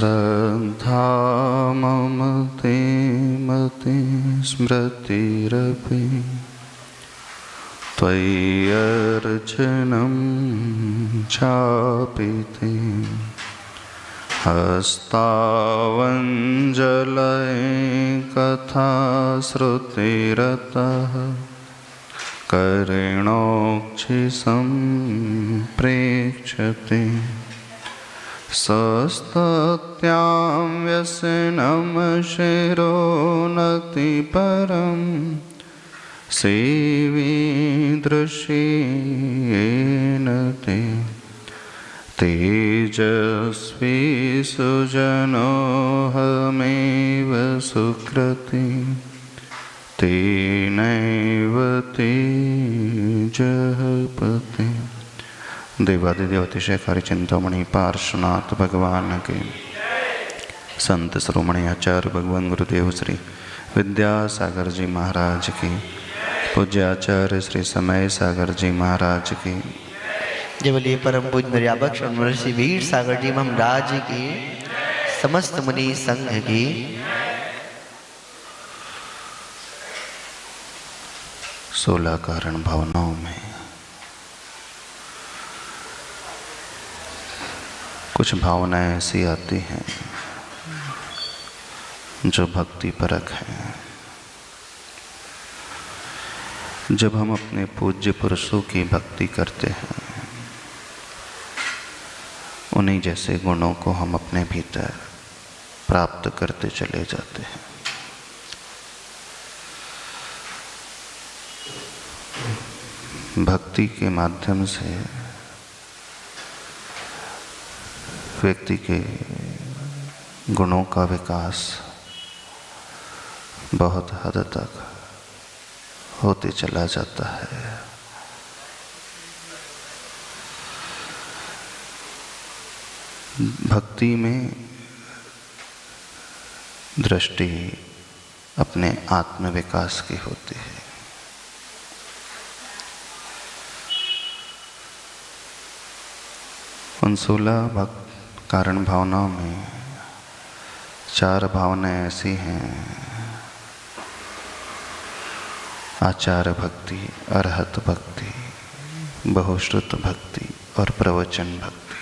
श्रद्धा ममते मति स्मृतिरपि त्वय्यर्चनं चापि ते हस्तावञ्जलये कथा श्रुतिरतः करेणोक्षि सम्प्रेक्ष्यते सस्तत्यां व्यसनं शिरोनतिपरं सेवीदृशेन ते तेजस्वी सुजनोऽहमेव सुकृति तेनैव तेजःपते। देवादिदेव अतिशयकारी चिंतामणि पार्श्वनाथ भगवान के, संत श्रोमणी आचार्य भगवान गुरुदेव श्री विद्यासागर जी महाराज की, पूज्य आचार्य श्री समय सागर जी महाराज की, जय बोलिए परम पूज्य मर्यादा श्री वीर सागर जी महाराज की, समस्त मुनि संघ की। 16 कारण भावनाओं में कुछ भावनाएं ऐसी आती हैं जो भक्ति परक हैं। जब हम अपने पूज्य पुरुषों की भक्ति करते हैं, उन्हीं जैसे गुणों को हम अपने भीतर प्राप्त करते चले जाते हैं। भक्ति के माध्यम से व्यक्ति के गुणों का विकास बहुत हद तक होते चला जाता है। भक्ति में दृष्टि अपने आत्म विकास की होती है। उन 16 कारण भावनाओं में 4 भावनाएं ऐसी हैं: आचार भक्ति, अरहत भक्ति, बहुश्रुत भक्ति और प्रवचन भक्ति।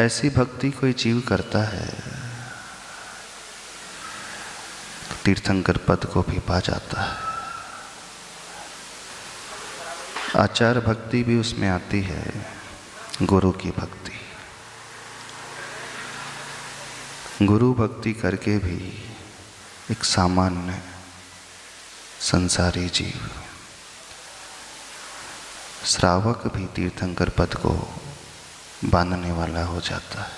ऐसी भक्ति कोई जीव करता है तो तीर्थंकर पद को भी पा जाता है। आचार भक्ति भी उसमें आती है, गुरु की भक्ति। गुरु भक्ति करके भी एक सामान्य संसारी जीव, श्रावक भी तीर्थंकर पद को बांधने वाला हो जाता है।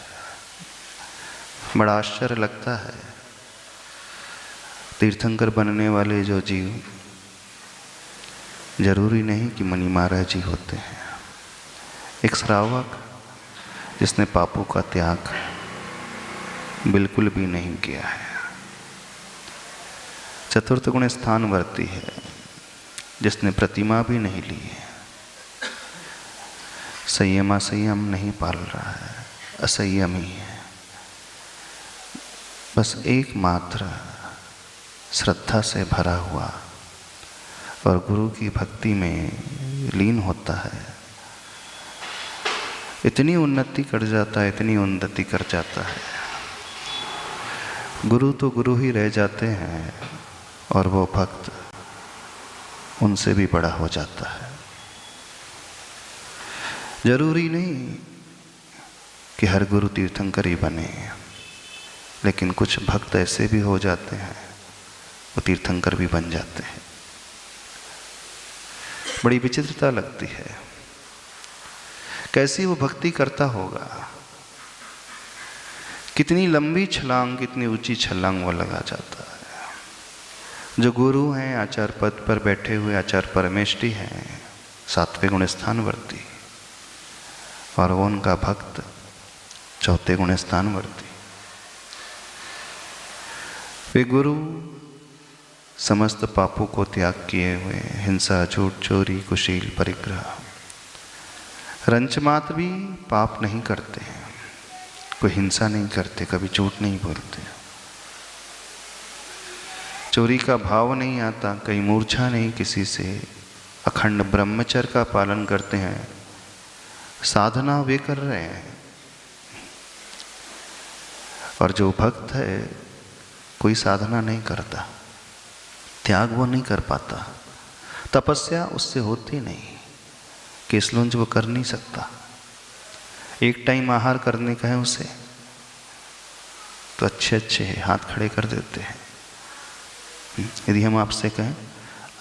बड़ा आश्चर्य लगता है, तीर्थंकर बनने वाले जो जीव जरूरी नहीं कि मुनि महाराज जी होते हैं। एक श्रावक जिसने पापों का त्याग बिल्कुल भी नहीं किया है, चतुर्थ गुण स्थान वर्ती है, जिसने प्रतिमा भी नहीं ली है, संयम नहीं पाल रहा है, असंयमी है, बस एकमात्र श्रद्धा से भरा हुआ और गुरु की भक्ति में लीन होता है, इतनी उन्नति कर जाता है, इतनी उन्नति कर जाता है। गुरु तो गुरु ही रह जाते हैं और वो भक्त उनसे भी बड़ा हो जाता है। जरूरी नहीं कि हर गुरु तीर्थंकर ही बने, लेकिन कुछ भक्त ऐसे भी हो जाते हैं, वो तीर्थंकर भी बन जाते हैं। बड़ी विचित्रता लगती है, कैसी वो भक्ति करता होगा, कितनी लंबी छलांग, कितनी ऊंची छलांग वो लगा जाता है। जो गुरु हैं, आचार पद पर बैठे हुए आचार्य परमेष्ठी हैं, 7वें गुण स्थानवर्ती, और वो उनका भक्त 4थे गुण स्थानवर्ती। वे गुरु समस्त पापों को त्याग किए हुए, हिंसा, झूठ, चोरी, कुशील, परिग्रह, रंच मात्र भी पाप नहीं करते हैं, कोई हिंसा नहीं करते, कभी झूठ नहीं बोलते, चोरी का भाव नहीं आता, कहीं मूर्छा नहीं किसी से, अखंड ब्रह्मचर्य का पालन करते हैं। साधना वे कर रहे हैं। और जो भक्त है कोई साधना नहीं करता, त्याग वो नहीं कर पाता, तपस्या उससे होती नहीं, केसलुंज वो कर नहीं सकता। एक टाइम आहार करने का है उसे तो अच्छे अच्छे हाथ खड़े कर देते हैं। यदि हम आपसे कहें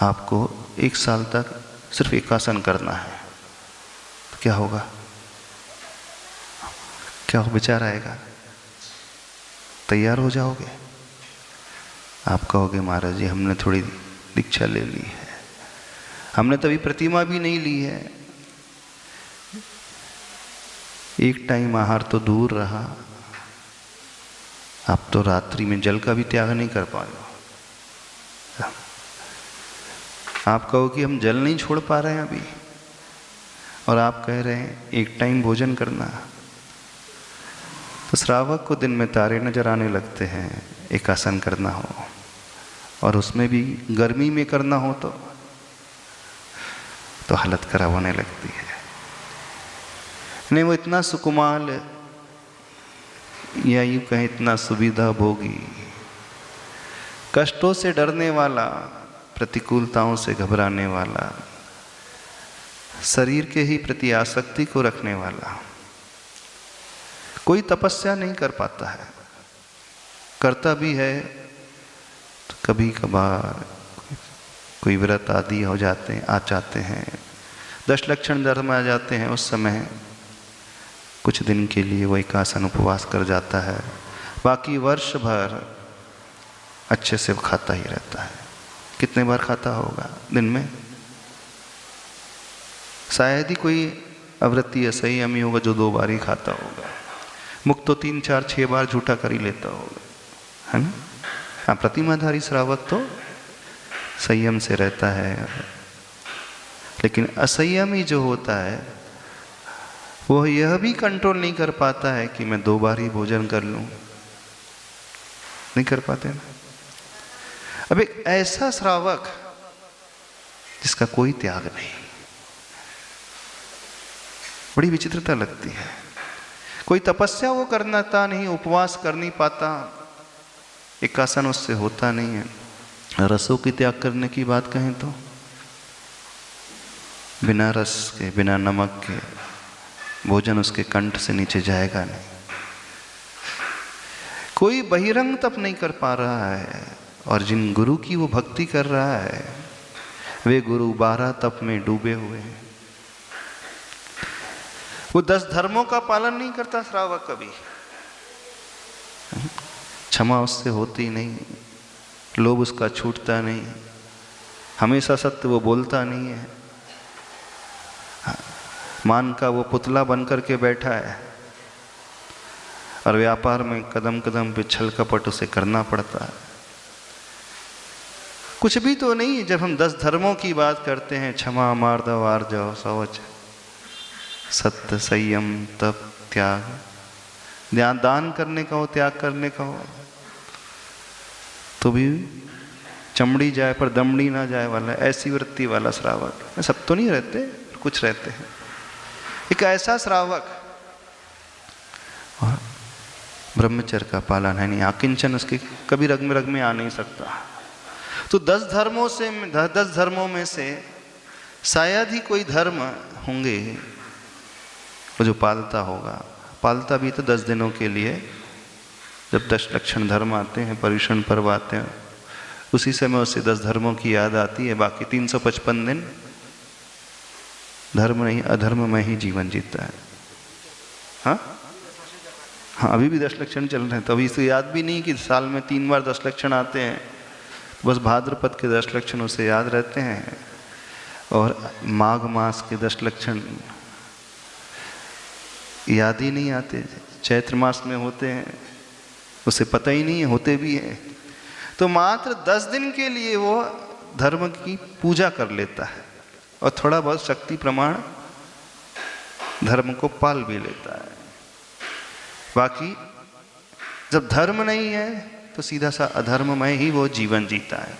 आपको 1 साल तक सिर्फ एकासन करना है तो क्या होगा? क्या विचार आएगा? तैयार हो जाओगे? आप कहोगे महाराज जी हमने थोड़ी दीक्षा ले ली है, हमने तभी प्रतिमा भी नहीं ली है, एक टाइम आहार तो दूर रहा, आप तो रात्रि में जल का भी त्याग नहीं कर पाए। आप कहो कि हम जल नहीं छोड़ पा रहे हैं अभी, और आप कह रहे हैं एक टाइम भोजन करना। तो श्रावक को दिन में तारे नजर आने लगते हैं, एकासन करना हो और उसमें भी गर्मी में करना हो तो हालत खराब होने लगती है। नहीं, वो इतना सुकुमाल या यूँ कहें इतना सुविधा भोगी, कष्टों से डरने वाला, प्रतिकूलताओं से घबराने वाला, शरीर के ही प्रति आसक्ति को रखने वाला कोई तपस्या नहीं कर पाता है। करता भी है तो कभी कभार कोई व्रत आदि हो जाते हैं, आ जाते हैं, 10 लक्षण धर्म आ जाते हैं, उस समय कुछ दिन के लिए वो एकासन उपवास कर जाता है, बाकी वर्ष भर अच्छे से खाता ही रहता है। कितने बार खाता होगा दिन में? शायद ही कोई अव्रती असंयमी होगा जो 2 बार ही खाता होगा। मुक्त तो 3, 4, 6 बार झूठा कर ही लेता होगा, है ना? हाँ, प्रतिमाधारी श्रावक तो संयम से रहता है, लेकिन असंयमी जो होता है वो यह भी कंट्रोल नहीं कर पाता है कि मैं 2 बार ही भोजन कर लूं, नहीं कर पाते ना। अब एक ऐसा श्रावक जिसका कोई त्याग नहीं, बड़ी विचित्रता लगती है। कोई तपस्या वो करता नहीं, उपवास कर नहीं पाता, एकासन उससे होता नहीं है। रसों की त्याग करने की बात कहें तो बिना रस के, बिना नमक के भोजन उसके कंठ से नीचे जाएगा नहीं। कोई बहिरंग तप नहीं कर पा रहा है, और जिन गुरु की वो भक्ति कर रहा है वे गुरु 12 तप में डूबे हुए हैं। वो 10 धर्मों का पालन नहीं करता श्रावक कभी, क्षमा उससे होती नहीं, लोभ उसका छूटता नहीं, हमेशा सत्य वो बोलता नहीं है, मान का वो पुतला बनकर के बैठा है, और व्यापार में कदम कदम पे छल कपट उसे करना पड़ता है। कुछ भी तो नहीं। जब हम 10 धर्मों की बात करते हैं, क्षमा, मार्दव, आर्जव, शौच, सत्य, संयम, तप, त्याग, दान करने का हो, त्याग करने का हो, तो भी चमड़ी जाए पर दमड़ी ना जाए वाला, ऐसी वृत्ति वाला श्रावक। सब तो नहीं रहते, कुछ रहते हैं। एक ऐसा श्रावक और ब्रह्मचर्य का पालन है नहीं, आकिंचन उसके कभी रग में आ नहीं सकता। तो 10 धर्मों में से शायद ही कोई धर्म होंगे वो जो पालता होगा। पालता भी तो 10 दिनों के लिए, जब 10 लक्षण धर्म आते हैं, पर्युषण पर्व आते हैं, उसी समय उसे 10 धर्मों की याद आती है। बाकी 355 दिन धर्म नहीं, अधर्म में ही जीवन जीता है। हाँ, अभी भी 10 लक्षण चल रहे हैं, तो अभी तो याद भी नहीं कि साल में 3 बार 10 लक्षण आते हैं। बस भाद्रपद के 10 लक्षण उसे याद रहते हैं, और माघ मास के 10 लक्षण याद ही नहीं आते। चैत्र मास में होते हैं, उसे पता ही नहीं है, होते भी हैं। तो मात्र 10 दिन के लिए वो धर्म की पूजा कर लेता है, और थोड़ा बहुत शक्ति प्रमाण धर्म को पाल भी लेता है। बाकी जब धर्म नहीं है तो सीधा सा अधर्ममय ही वो जीवन जीता है।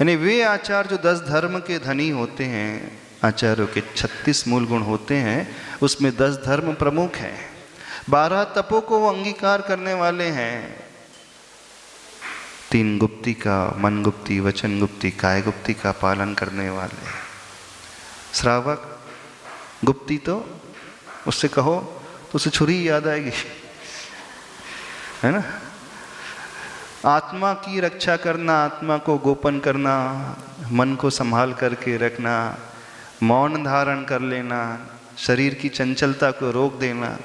यानी वे आचार्य जो 10 धर्म के धनी होते हैं, आचार्यों के 36 मूल गुण होते हैं, उसमें 10 धर्म प्रमुख हैं। 12 तपों को वो अंगीकार करने वाले हैं। 3 गुप्ती का, मन गुप्ती, वचन गुप्ती, काय गुप्ती का पालन करने वाले। श्रावक गुप्ती तो उससे कहो तो उसे छुरी याद आएगी, है ना। आत्मा की रक्षा करना, आत्मा को गोपन करना, मन को संभाल करके रखना, मौन धारण कर लेना, शरीर की चंचलता को रोक देना,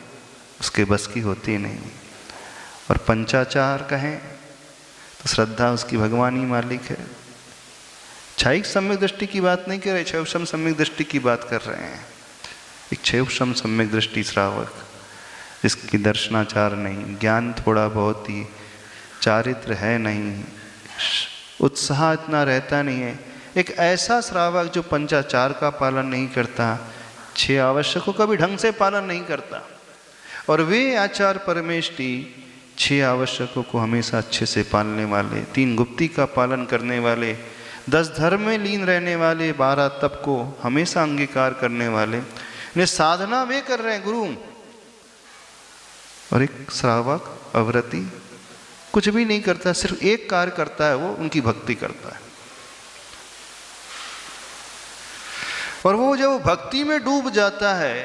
उसके बस की होती नहीं। और पंचाचार कहें तो श्रद्धा उसकी भगवान ही मालिक है। क्षयिक सम्यक दृष्टि की बात नहीं कर रहे, क्षयक्षम सम्यक दृष्टि की बात कर रहे हैं। एक क्षयक्षम सम्यक दृष्टि श्रावक, जिसकी दर्शनाचार नहीं, ज्ञान थोड़ा बहुत ही, चारित्र है नहीं, उत्साह इतना रहता नहीं है। एक ऐसा श्रावक जो पंचाचार का पालन नहीं करता, 6 आवश्यकों का भी ढंग से पालन नहीं करता। और वे आचार्य परमेष्टि 6 आवश्यकों को हमेशा अच्छे से पालने वाले, 3 गुप्ती का पालन करने वाले, 10 धर्म में लीन रहने वाले, 12 तप को हमेशा अंगीकार करने वाले। ने साधना वे कर रहे हैं गुरु, और एक श्रावक अव्रती कुछ भी नहीं करता, सिर्फ एक कार्य करता है, वो उनकी भक्ति करता है। और वो जब भक्ति में डूब जाता है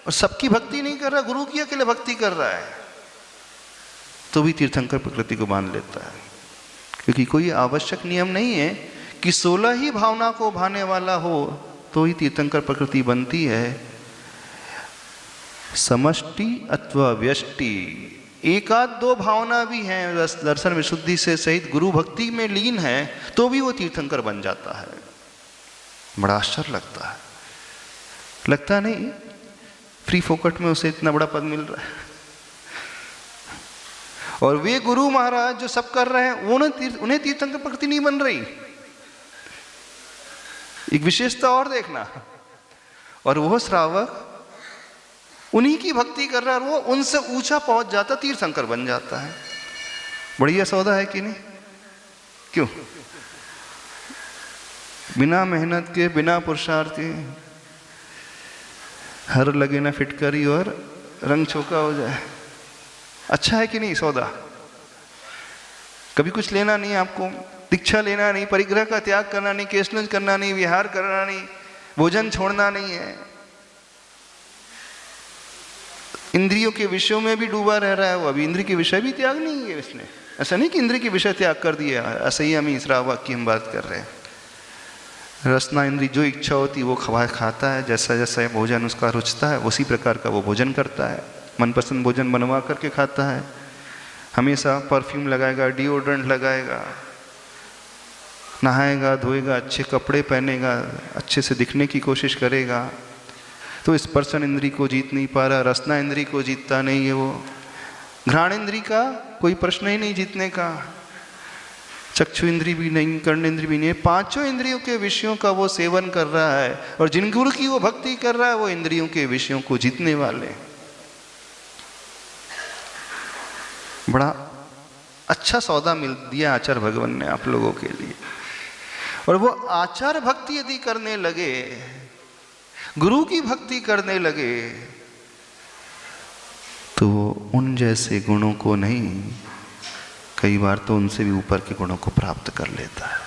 और सबकी भक्ति नहीं कर रहा, गुरु की अकेले भक्ति कर रहा है, तो भी तीर्थंकर प्रकृति को बांध लेता है। क्योंकि कोई आवश्यक नियम नहीं है कि 16 ही भावना को भाने वाला हो तो ही तीर्थंकर प्रकृति बनती है। समष्टि अथवा व्यष्टि, 1-2 भावना भी हैं, दर्शन विशुद्धि से सहित गुरु भक्ति में लीन है, तो भी वो तीर्थंकर बन जाता है। बड़ा आश्चर्य लगता है, लगता नहीं फ्री फोकट में उसे इतना बड़ा पद मिल रहा है। और वे गुरु महाराज जो सब कर रहे हैं, उन्हें तीर्थंकर प्रकृति नहीं बन रही। एक विशेषता और देखना, और वो श्रावक उन्हीं की भक्ति कर रहा है, और वो उनसे ऊंचा पहुंच जाता, तीर्थंकर बन जाता है। बढ़िया सौदा है कि नहीं? क्यों? बिना मेहनत के, बिना पुरुषार्थ के, हर लगे ना फिटकरी और रंग चौका हो जाए। अच्छा है कि नहीं सौदा? कभी कुछ लेना नहीं आपको, दीक्षा लेना नहीं, परिग्रह का त्याग करना नहीं, केशनज करना नहीं, विहार करना नहीं, भोजन छोड़ना नहीं है, इंद्रियों के विषयों में भी डूबा रह रहा है वो। अभी इंद्रिय के विषय भी त्याग नहीं है इसने। ऐसा नहीं कि इंद्रिय के विषय त्याग कर दिया, असंयम ही श्रावक की हम बात कर रहे हैं। रसना इंद्रिय जो इच्छा होती वो खाता है, जैसा जैसा भोजन उसका रुचता है उसी प्रकार का वो भोजन करता है। मनपसंद भोजन बनवा करके खाता है, हमेशा परफ्यूम लगाएगा, डिओड्रेंट लगाएगा, नहाएगा, धोएगा, अच्छे कपड़े पहनेगा, अच्छे से दिखने की कोशिश करेगा। तो स्पर्शन इंद्री को जीत नहीं पा रहा, रसना इंद्री को जीतता नहीं है वो, घ्राण इंद्री का कोई प्रश्न ही नहीं जीतने का, चक्षु इंद्री भी नहीं, कर्ण इंद्री भी नहीं, 5 इंद्रियों के विषयों का वो सेवन कर रहा है। और जिन गुरु की वो भक्ति कर रहा है वो इंद्रियों के विषयों को जीतने वाले। बड़ा अच्छा सौदा मिल दिया आचार्य भगवान ने आप लोगों के लिए। और वो आचार्य भक्ति यदि करने लगे, गुरु की भक्ति करने लगे, तो उन जैसे गुणों को नहीं, कई बार तो उनसे भी ऊपर के गुणों को प्राप्त कर लेता है।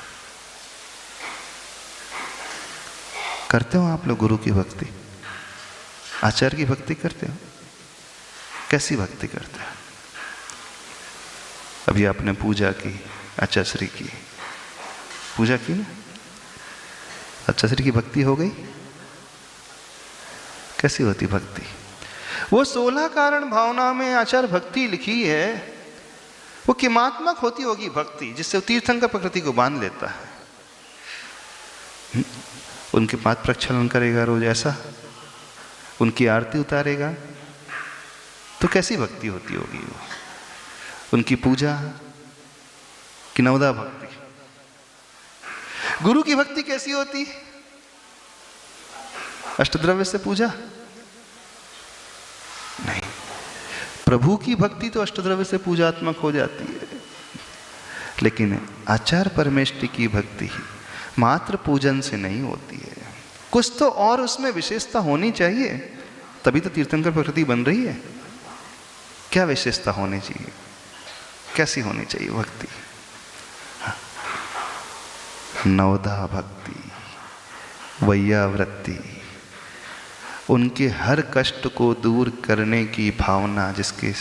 करते हो आप लोग गुरु की भक्ति, आचार्य की भक्ति करते हो? कैसी भक्ति करते हो? अभी आपने पूजा की, आचार्य श्री की पूजा की ना, आचार्य श्री की भक्ति हो गई। कैसी होती भक्ति? वो 16 कारण भावना में आचार्य भक्ति लिखी है, वो किमात्मक होती होगी भक्ति, जिससे तीर्थंकर प्रकृति को बांध लेता है। उनके पाद प्रक्षालन करेगा रोज, ऐसा उनकी आरती उतारेगा, तो कैसी भक्ति होती होगी वो? उनकी पूजा कि नवदा भक्ति? गुरु की भक्ति कैसी होती? अष्टद्रव्य से पूजा, प्रभु की भक्ति तो अष्टद्रव्य से पूजात्मक हो जाती है, लेकिन आचार्य परमेष्टि की भक्ति मात्र पूजन से नहीं होती है। कुछ तो और उसमें विशेषता होनी चाहिए, तभी तो तीर्थंकर प्रकृति बन रही है। क्या विशेषता होनी चाहिए, कैसी होनी चाहिए भक्ति? नवधा भक्ति, वैयावृत्ति, उनके हर कष्ट को दूर करने की भावना जिसके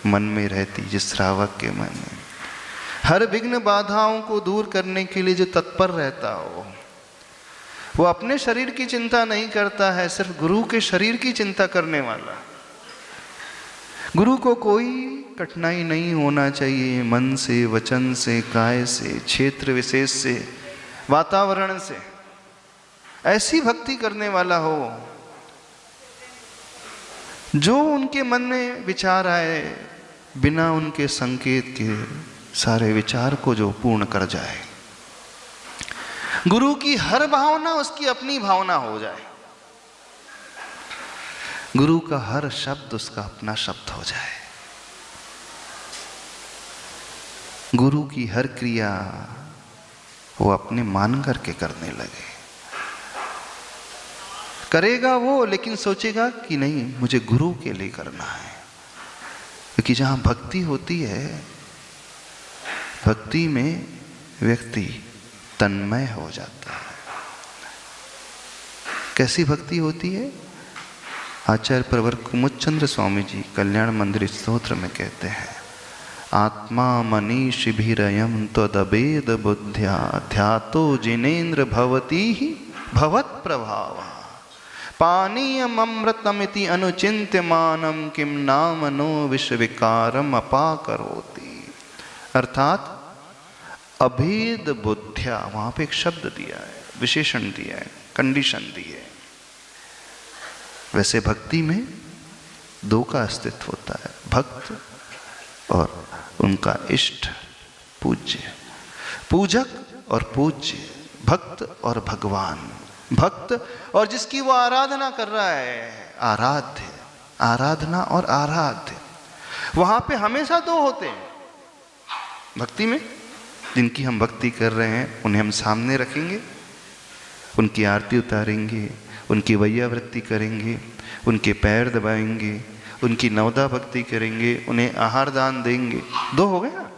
मन में रहती, जिस श्रावक के मन में, हर विघ्न बाधाओं को दूर करने के लिए जो तत्पर रहता हो, वो अपने शरीर की चिंता नहीं करता है, सिर्फ गुरु के शरीर की चिंता करने वाला। गुरु को कोई कठिनाई नहीं होना चाहिए, मन से, वचन से, काय से, क्षेत्र विशेष से, वातावरण से। ऐसी भक्ति करने वाला हो जो उनके मन में विचार आए, बिना उनके संकेत के सारे विचार को जो पूर्ण कर जाए। गुरु की हर भावना उसकी अपनी भावना हो जाए, गुरु का हर शब्द उसका अपना शब्द हो जाए, गुरु की हर क्रिया वो अपने मान करके करने लगे। करेगा वो, लेकिन सोचेगा कि नहीं मुझे गुरु के लिए करना है। क्योंकि जहां भक्ति होती है, भक्ति में व्यक्ति तन्मय हो जाता है। कैसी भक्ति होती है? आचार्य प्रवर कुमुदचंद्र स्वामी जी कल्याण मंदिर स्तोत्र में कहते हैं, आत्मा मनीषिभिरयं त्वदभेद बुद्ध्या ध्यातो जिनेन्द्र भवती ही भवत् प्रभाव पानीयमृतमिति अनुचिन्त्यमानं किं नाम नो विषविकारम अपाकरोति। अर्थात अभेद बुद्ध्या, वहां पे एक शब्द दिया है, विशेषण दिया है, कंडीशन दी है। वैसे भक्ति में दो का अस्तित्व होता है, भक्त और उनका इष्ट पूज्य, पूजक और पूज्य, भक्त और भगवान, भक्त और जिसकी वो आराधना कर रहा है, आराध्य, आराधना और आराध्य। वहां पे हमेशा दो होते हैं भक्ति में। जिनकी हम भक्ति कर रहे हैं उन्हें हम सामने रखेंगे, उनकी आरती उतारेंगे, उनकी वैयावृत्ति करेंगे, उनके पैर दबाएंगे, उनकी नवदा भक्ति करेंगे, उन्हें आहार दान देंगे। दो हो गए ना?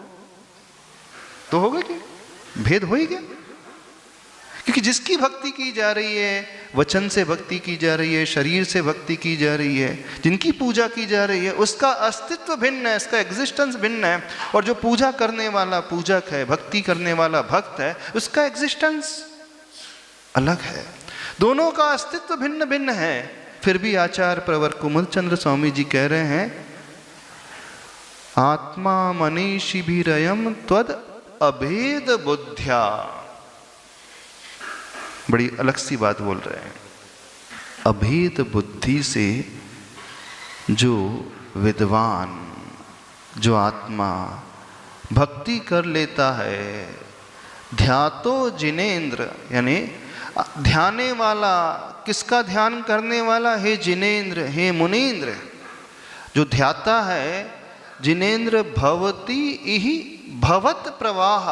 दो हो गए क्या? भेद हो ही गया। क्योंकि जिसकी भक्ति की जा रही है, वचन से भक्ति की जा रही है, शरीर से भक्ति की जा रही है, जिनकी पूजा की जा रही है, उसका अस्तित्व भिन्न है, इसका एग्जिस्टेंस भिन्न है। और जो पूजा करने वाला पूजक है, भक्ति करने वाला भक्त है, उसका एग्जिस्टेंस अलग है। दोनों का अस्तित्व भिन्न भिन्न है। फिर भी आचार्य प्रवर कुमुदचंद्र स्वामी जी कह रहे हैं, आत्मा मनीषिभिरयं त्वद अभेद बुद्ध्या। बड़ी अलग सी बात बोल रहे हैं। अभेद बुद्धि से जो विद्वान, जो आत्मा भक्ति कर लेता है, ध्यातो जिनेन्द्र, यानी ध्याने वाला, किसका ध्यान करने वाला? हे जिनेन्द्र, हे मुनीन्द्र। जो ध्याता है जिनेन्द्र भवती इहि भवत प्रवाह,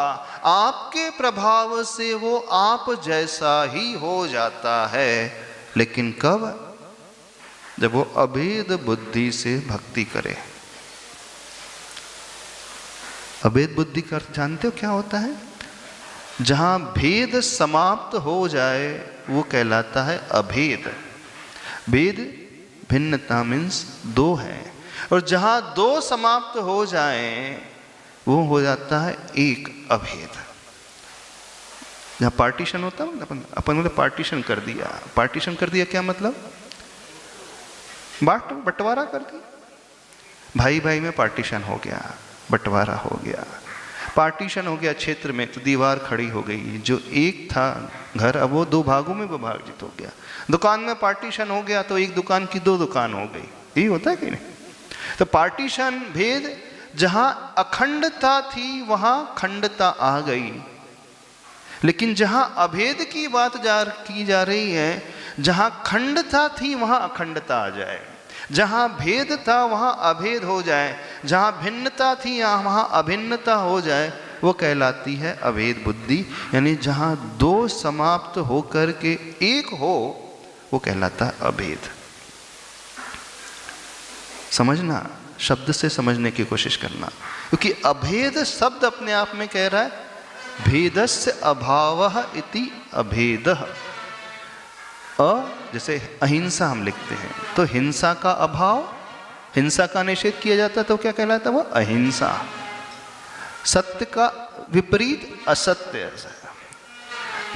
आपके प्रभाव से वो आप जैसा ही हो जाता है। लेकिन कब? जब वो अभेद बुद्धि से भक्ति करे। अभेद बुद्धि का अर्थ जानते हो क्या होता है? जहां भेद समाप्त हो जाए वो कहलाता है अभेद। भेद भिन्नता मीन्स दो है, और जहां दो समाप्त हो जाए वो हो जाता है एक अभेद। जहां पार्टीशन होता है, अपन मतलब पार्टीशन कर दिया। पार्टीशन कर दिया क्या मतलब? बंटवारा कर दिया। भाई भाई में पार्टीशन हो गया, बंटवारा हो गया। पार्टीशन हो गया क्षेत्र में, तो दीवार खड़ी हो गई। जो एक था घर, अब वो दो भागों में विभाजित हो गया। दुकान में पार्टीशन हो गया तो एक दुकान की दो दुकान हो गई। यही होता है कि नहीं? तो पार्टीशन, भेद, जहां अखंडता थी वहां खंडता आ गई। लेकिन जहां अभेद की बात की जा रही है, जहां खंडता थी वहां अखंडता आ जाए। जहाँ भेद था वहाँ अभेद हो जाए, जहाँ भिन्नता थी वहाँ अभिन्नता हो जाए, वो कहलाती है अभेद बुद्धि। यानी जहाँ दो समाप्त होकर के एक हो, वो कहलाता है अभेद। समझना, शब्द से समझने की कोशिश करना, क्योंकि अभेद शब्द अपने आप में कह रहा है भेदस्य अभावः इति अभेदः। जैसे अहिंसा हम लिखते हैं तो हिंसा का अभाव, हिंसा का निषेध किया जाता है तो क्या कहलाता है वो अहिंसा। सत्य का विपरीत असत्य,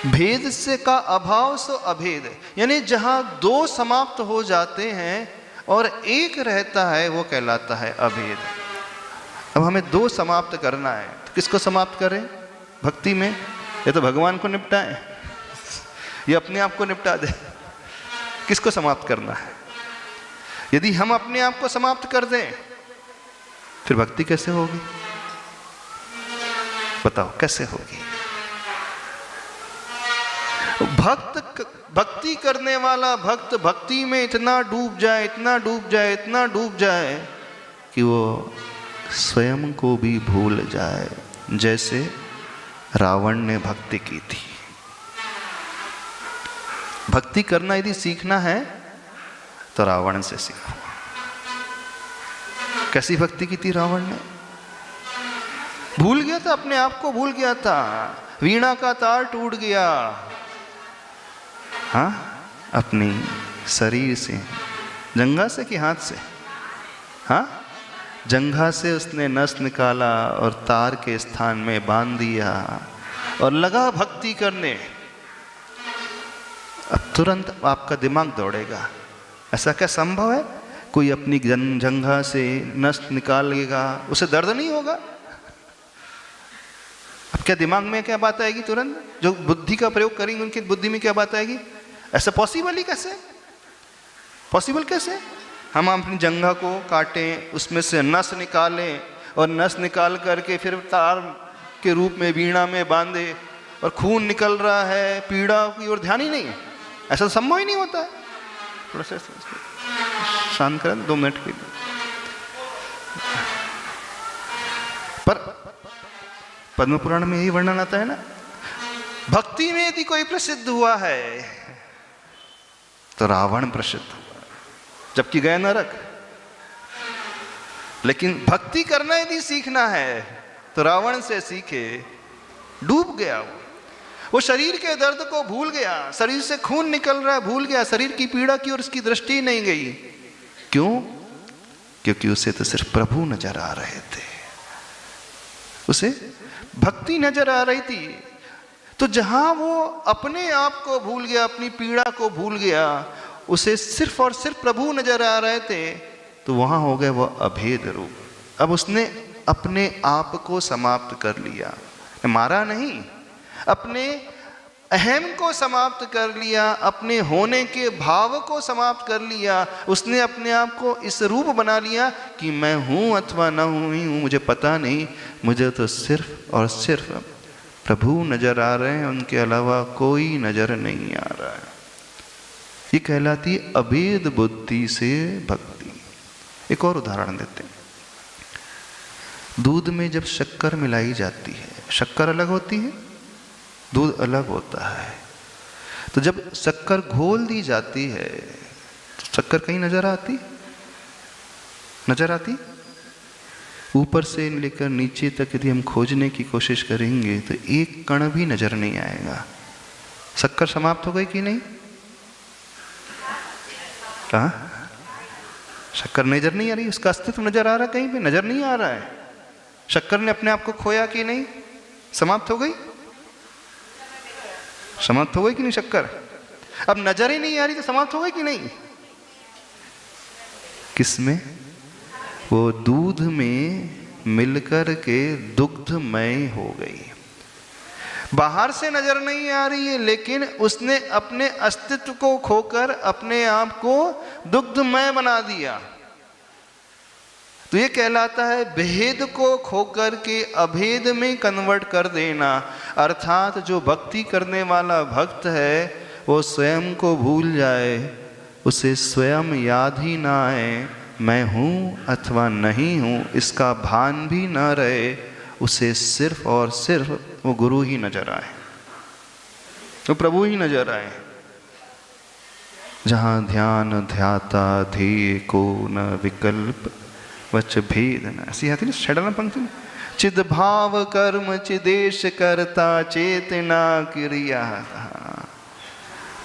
भेद से का अभाव सो अभेद। यानी जहां दो समाप्त हो जाते हैं और एक रहता है वो कहलाता है अभेद। अब हमें दो समाप्त करना है तो किसको समाप्त करें भक्ति में? या तो भगवान को निपटाएं या अपने आप को निपटा दें। किसको समाप्त करना है? यदि हम अपने आप को समाप्त कर दें फिर भक्ति कैसे होगी? बताओ कैसे होगी? भक्ति करने वाला भक्त भक्ति में इतना डूब जाए, इतना डूब जाए, इतना डूब जाए कि वो स्वयं को भी भूल जाए, जैसे रावण ने भक्ति की थी। भक्ति करना यदि सीखना है तो रावण से सीखो। कैसी भक्ति की थी रावण ने? भूल गया था, अपने आप को भूल गया था, वीणा का तार टूट गया। हाँ, अपनी शरीर से, जंघा से कि हाथ से? हाँ, जंघा से उसने नस निकाला और तार के स्थान में बांध दिया और लगा भक्ति करने। अब तुरंत आपका दिमाग दौड़ेगा, ऐसा क्या संभव है? कोई अपनी जंघा से नस निकाल लेगा, उसे दर्द नहीं होगा? अब क्या दिमाग में क्या बात आएगी? तुरंत जो बुद्धि का प्रयोग करेंगे उनकी बुद्धि में क्या बात आएगी? ऐसा पॉसिबल ही कैसे? पॉसिबल कैसे? हम अपनी जंघा को काटें, उसमें से नस निकालें और नस निकाल करके फिर तार के रूप में वीणा में बांधे और खून निकल रहा है, पीड़ा की ओर ध्यान ही नहीं है। ऐसा संभव ही नहीं होता है। थोड़ा सा शांत करें 2 मिनट के लिए। पर पद्म पुराण में यही वर्णन आता है ना, भक्ति में यदि कोई प्रसिद्ध हुआ है तो रावण प्रसिद्ध हुआ, जबकि गए नरक। लेकिन भक्ति करना यदि सीखना है तो रावण से सीखे। डूब गया वो शरीर के दर्द को भूल गया, शरीर से खून निकल रहा है भूल गया, शरीर की पीड़ा की और उसकी दृष्टि नहीं गई। क्यों? क्योंकि उसे तो सिर्फ प्रभु नजर आ रहे थे, उसे भक्ति नजर आ रही थी। तो जहां वो अपने आप को भूल गया, अपनी पीड़ा को भूल गया, उसे सिर्फ और सिर्फ प्रभु नजर आ रहे थे, तो वहां हो गए वो अभेद रूप। अब उसने अपने आप को समाप्त कर लिया, मारा नहीं, अपने अहम को समाप्त कर लिया, अपने होने के भाव को समाप्त कर लिया। उसने अपने आप को इस रूप बना लिया कि मैं हूं अथवा न हूं, मुझे पता नहीं, मुझे तो सिर्फ और सिर्फ प्रभु नजर आ रहे हैं, उनके अलावा कोई नजर नहीं आ रहा है। ये कहलाती अभेद बुद्धि से भक्ति। एक और उदाहरण देते हैं। दूध में जब शक्कर मिलाई जाती है, शक्कर अलग होती है, दूध अलग होता है, तो जब शक्कर घोल दी जाती है तो शक्कर कहीं नजर आती? नजर आती? ऊपर से लेकर नीचे तक यदि हम खोजने की कोशिश करेंगे तो एक कण भी नजर नहीं आएगा। शक्कर समाप्त हो गई कि नहीं? हाँ, शक्कर नजर नहीं आ रही, उसका अस्तित्व नजर आ रहा है? कहीं पे नजर नहीं आ रहा है। शक्कर ने अपने आप को खोया कि नहीं? समाप्त हो गई? समाप्त हो गई कि नहीं शक्कर? अब नजर ही नहीं आ रही तो समाप्त हो गई कि नहीं? किसमें? वो दूध में मिलकर के दुग्धमय हो गई। बाहर से नजर नहीं आ रही है, लेकिन उसने अपने अस्तित्व को खोकर अपने आप को दुग्धमय बना दिया। तो ये कहलाता है भेद को खोकर के अभेद में कन्वर्ट कर देना। अर्थात जो भक्ति करने वाला भक्त है वो स्वयं को भूल जाए, उसे स्वयं याद ही ना आए मैं हूँ अथवा नहीं हूँ, इसका भान भी ना रहे, उसे सिर्फ और सिर्फ वो गुरु ही नजर आए, वो प्रभु ही नजर आए। जहाँ ध्यान ध्याता ध्येय को न विकल्प वच भेद न, ऐसी आती ना षडन पंक्ति में, चिद भाव कर्म चिदेश करता चेतना क्रिया।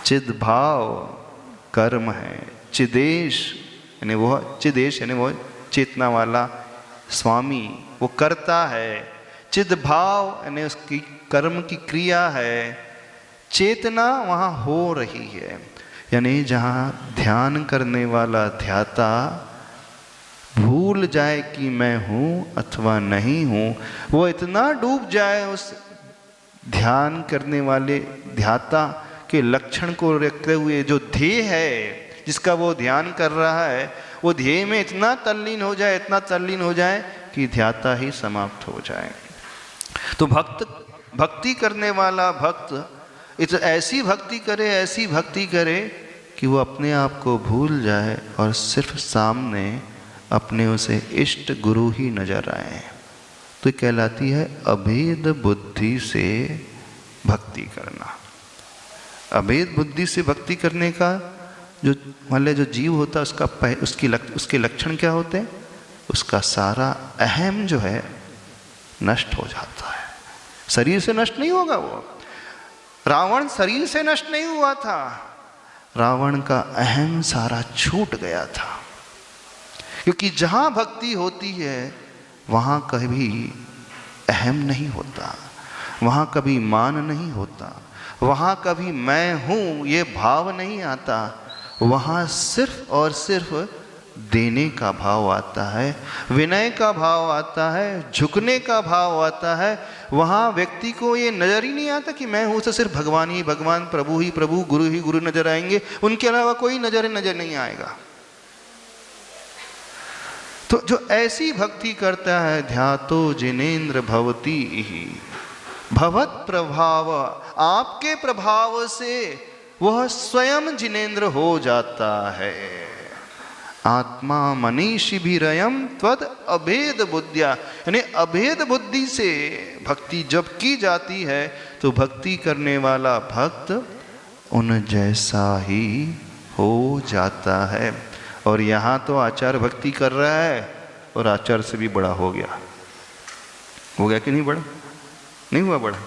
चिद भाव कर्म है, चिदेश यानी वो चिदेश यानी वो चेतना वाला स्वामी, वो करता है। चिद भाव यानी उसकी कर्म की क्रिया है, चेतना वहाँ हो रही है। यानी जहाँ ध्यान करने वाला ध्याता भूल जाए कि मैं हूँ अथवा नहीं हूँ, वो इतना डूब जाए उस ध्यान करने वाले ध्याता के लक्षण को रखते हुए, जो ध्येय है जिसका वो ध्यान कर रहा है, वो ध्येय में इतना तल्लीन हो जाए, इतना तल्लीन हो जाए कि ध्याता ही समाप्त हो जाए। तो भक्ति करने वाला भक्त ऐसी भक्ति करे, ऐसी भक्ति करे कि वो अपने आप को भूल जाए और सिर्फ सामने अपने उसे इष्ट गुरु ही नजर आए। तो कहलाती है अभेद बुद्धि से भक्ति करना। अभेद बुद्धि से भक्ति करने का जो मान जो जीव होता है उसके लक्षण क्या होते हैं? उसका सारा अहम जो है नष्ट हो जाता है। शरीर से नष्ट नहीं होगा वो। रावण शरीर से नष्ट नहीं हुआ था, रावण का अहम सारा छूट गया था। क्योंकि जहाँ भक्ति होती है वहाँ कभी अहम नहीं होता, वहाँ कभी मान नहीं होता, वहाँ कभी मैं हूँ ये भाव नहीं आता, वहाँ सिर्फ और सिर्फ देने का भाव आता है, विनय का भाव आता है, झुकने का भाव आता है। वहाँ व्यक्ति को ये नज़र ही नहीं आता कि मैं हूँ, तो सिर्फ भगवान ही भगवान, प्रभु ही प्रभु, गुरु ही गुरु नजर आएंगे, उनके अलावा कोई नजर नहीं आएगा। तो जो ऐसी भक्ति करता है, ध्यातो जिनेन्द्र भवती ही, भवत प्रभाव, आपके प्रभाव से वह स्वयं जिनेन्द्र हो जाता है। आत्मा मनीषी भी रयम त्वद अभेद बुद्धिया, यानी अभेद बुद्धि से भक्ति जब की जाती है तो भक्ति करने वाला भक्त उन जैसा ही हो जाता है। और यहाँ तो आचार्य भक्ति कर रहा है और आचार्य से भी बड़ा हो गया। हो गया कि नहीं बड़ा? नहीं हुआ बड़ा।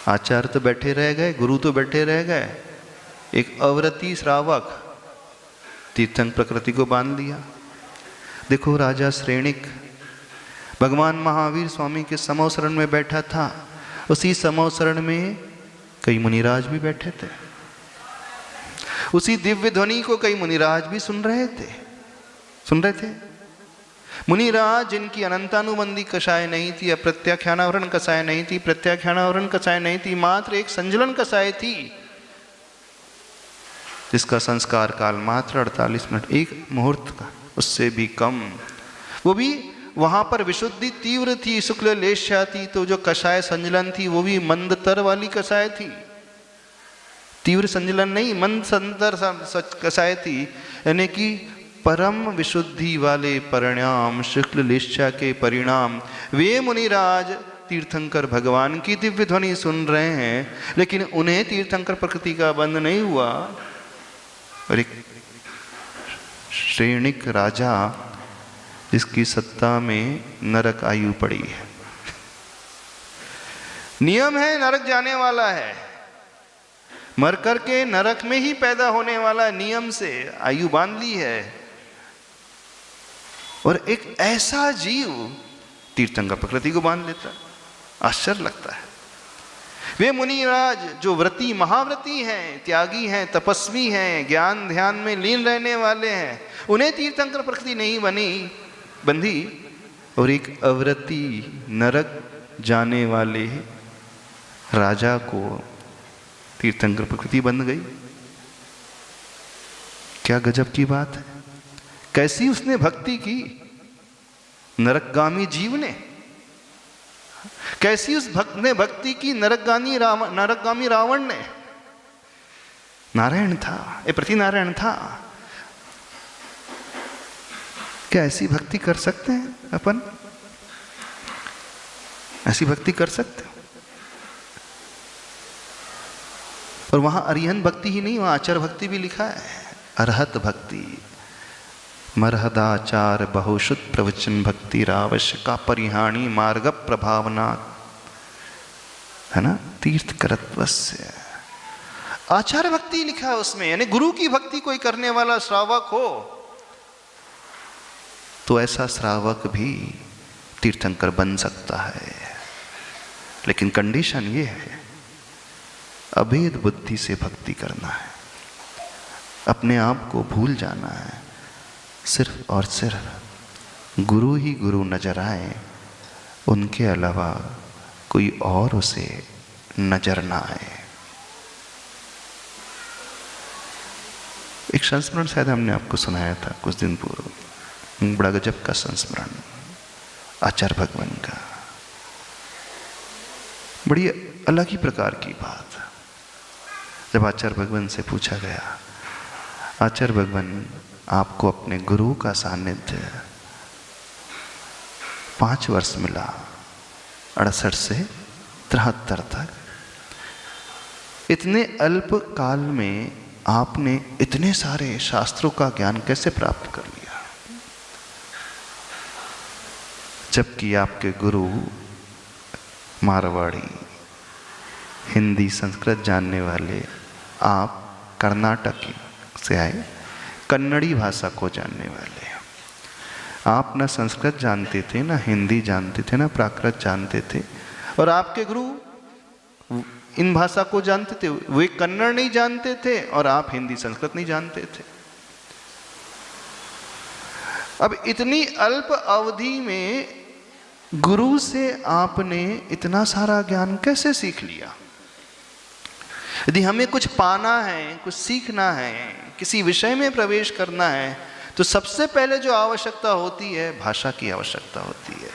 आचार्य तो बैठे रह गए, गुरु तो बैठे रह गए, एक अवरती श्रावक तीर्थंकर प्रकृति को बांध लिया। देखो राजा श्रेणिक भगवान महावीर स्वामी के समोसरण में बैठा था, उसी समोसरण में कई मुनिराज भी बैठे थे, उसी दिव्य ध्वनि को कई मुनिराज भी सुन रहे थे। मुनिराज जिनकी अनंतानुबंधी कषाय नहीं थी, अप्रत्याख्यानावरण कषाय नहीं थी, प्रत्याख्यानावरण कषाय नहीं थी, मात्र एक संजलन कषाय थी, जिसका संस्कार काल मात्र 48 मिनट, एक मुहूर्त का, उससे भी कम। वो भी वहां पर विशुद्धि तीव्र थी, शुक्ल लेश्या थी, तो जो कषाय संजलन थी वो भी मंदतर वाली कषाय थी, तीव्र संजलन नहीं, मंद संतर कषाय थी। यानी कि परम विशुद्धि वाले परिणाम, शुक्ल लेश्या के परिणाम। वे मुनिराज तीर्थंकर भगवान की दिव्य ध्वनि सुन रहे हैं, लेकिन उन्हें तीर्थंकर प्रकृति का बंध नहीं हुआ। और एक श्रेणिक राजा जिसकी सत्ता में नरक आयु पड़ी है, नियम है नरक जाने वाला है, मर करके नरक में ही पैदा होने वाला, नियम से आयु बांध ली है। और एक ऐसा जीव तीर्थंकर प्रकृति को बांध लेता, आश्चर्य लगता है। वे मुनिराज जो व्रती महाव्रती हैं, त्यागी हैं, तपस्वी हैं, ज्ञान ध्यान में लीन रहने वाले हैं, उन्हें तीर्थंकर प्रकृति नहीं बंधी, और एक अव्रती नरक जाने वाले राजा को तीर्थंकर प्रकृति बंध गई। क्या गजब की बात है। कैसी उसने भक्ति की नरकगामी जीव ने, कैसी उस भक्त ने भक्ति की नरकगामी रावण ने। नारायण था, ये प्रतिनारायण था। क्या ऐसी भक्ति कर सकते हैं अपन? ऐसी भक्ति कर सकते हो? और वहां अरिहंत भक्ति ही नहीं, वहां आचार भक्ति भी लिखा है, अरहत भक्ति, मरहदाचार बहुशुत प्रवचन भक्ति रावश्यका परिहाणी मार्ग प्रभावना, है ना, तीर्थ करत्वस्य। आचार भक्ति लिखा है उसमें, यानी गुरु की भक्ति कोई करने वाला श्रावक हो तो ऐसा श्रावक भी तीर्थंकर बन सकता है। लेकिन कंडीशन ये है, अभेद बुद्धि से भक्ति करना है, अपने आप को भूल जाना है, सिर्फ और सिर्फ गुरु ही गुरु नजर आए, उनके अलावा कोई और उसे नजर ना आए। एक संस्मरण शायद हमने आपको सुनाया था कुछ दिन पूर्व, बड़ा गजब का संस्मरण आचार्य भगवान का, बड़ी अलग ही प्रकार की बात। जब आचार्य भगवान से पूछा गया, आचार्य भगवान आपको अपने गुरु का सानिध्य 5 वर्ष मिला, 68 से 73 तक। इतने अल्प काल में आपने इतने सारे शास्त्रों का ज्ञान कैसे प्राप्त कर लिया? जबकि आपके गुरु मारवाड़ी, हिंदी संस्कृत जानने वाले, आप कर्नाटक से आए, कन्नड़ी भाषा को जानने वाले। आप ना संस्कृत जानते थे, ना हिंदी जानते थे, ना प्राकृत जानते थे, और आपके गुरु इन भाषा को जानते थे। वे कन्नड़ नहीं जानते थे और आप हिंदी संस्कृत नहीं जानते थे। अब इतनी अल्प अवधि में गुरु से आपने इतना सारा ज्ञान कैसे सीख लिया? यदि हमें कुछ पाना है, कुछ सीखना है, किसी विषय में प्रवेश करना है, तो सबसे पहले जो आवश्यकता होती है, भाषा की आवश्यकता होती है।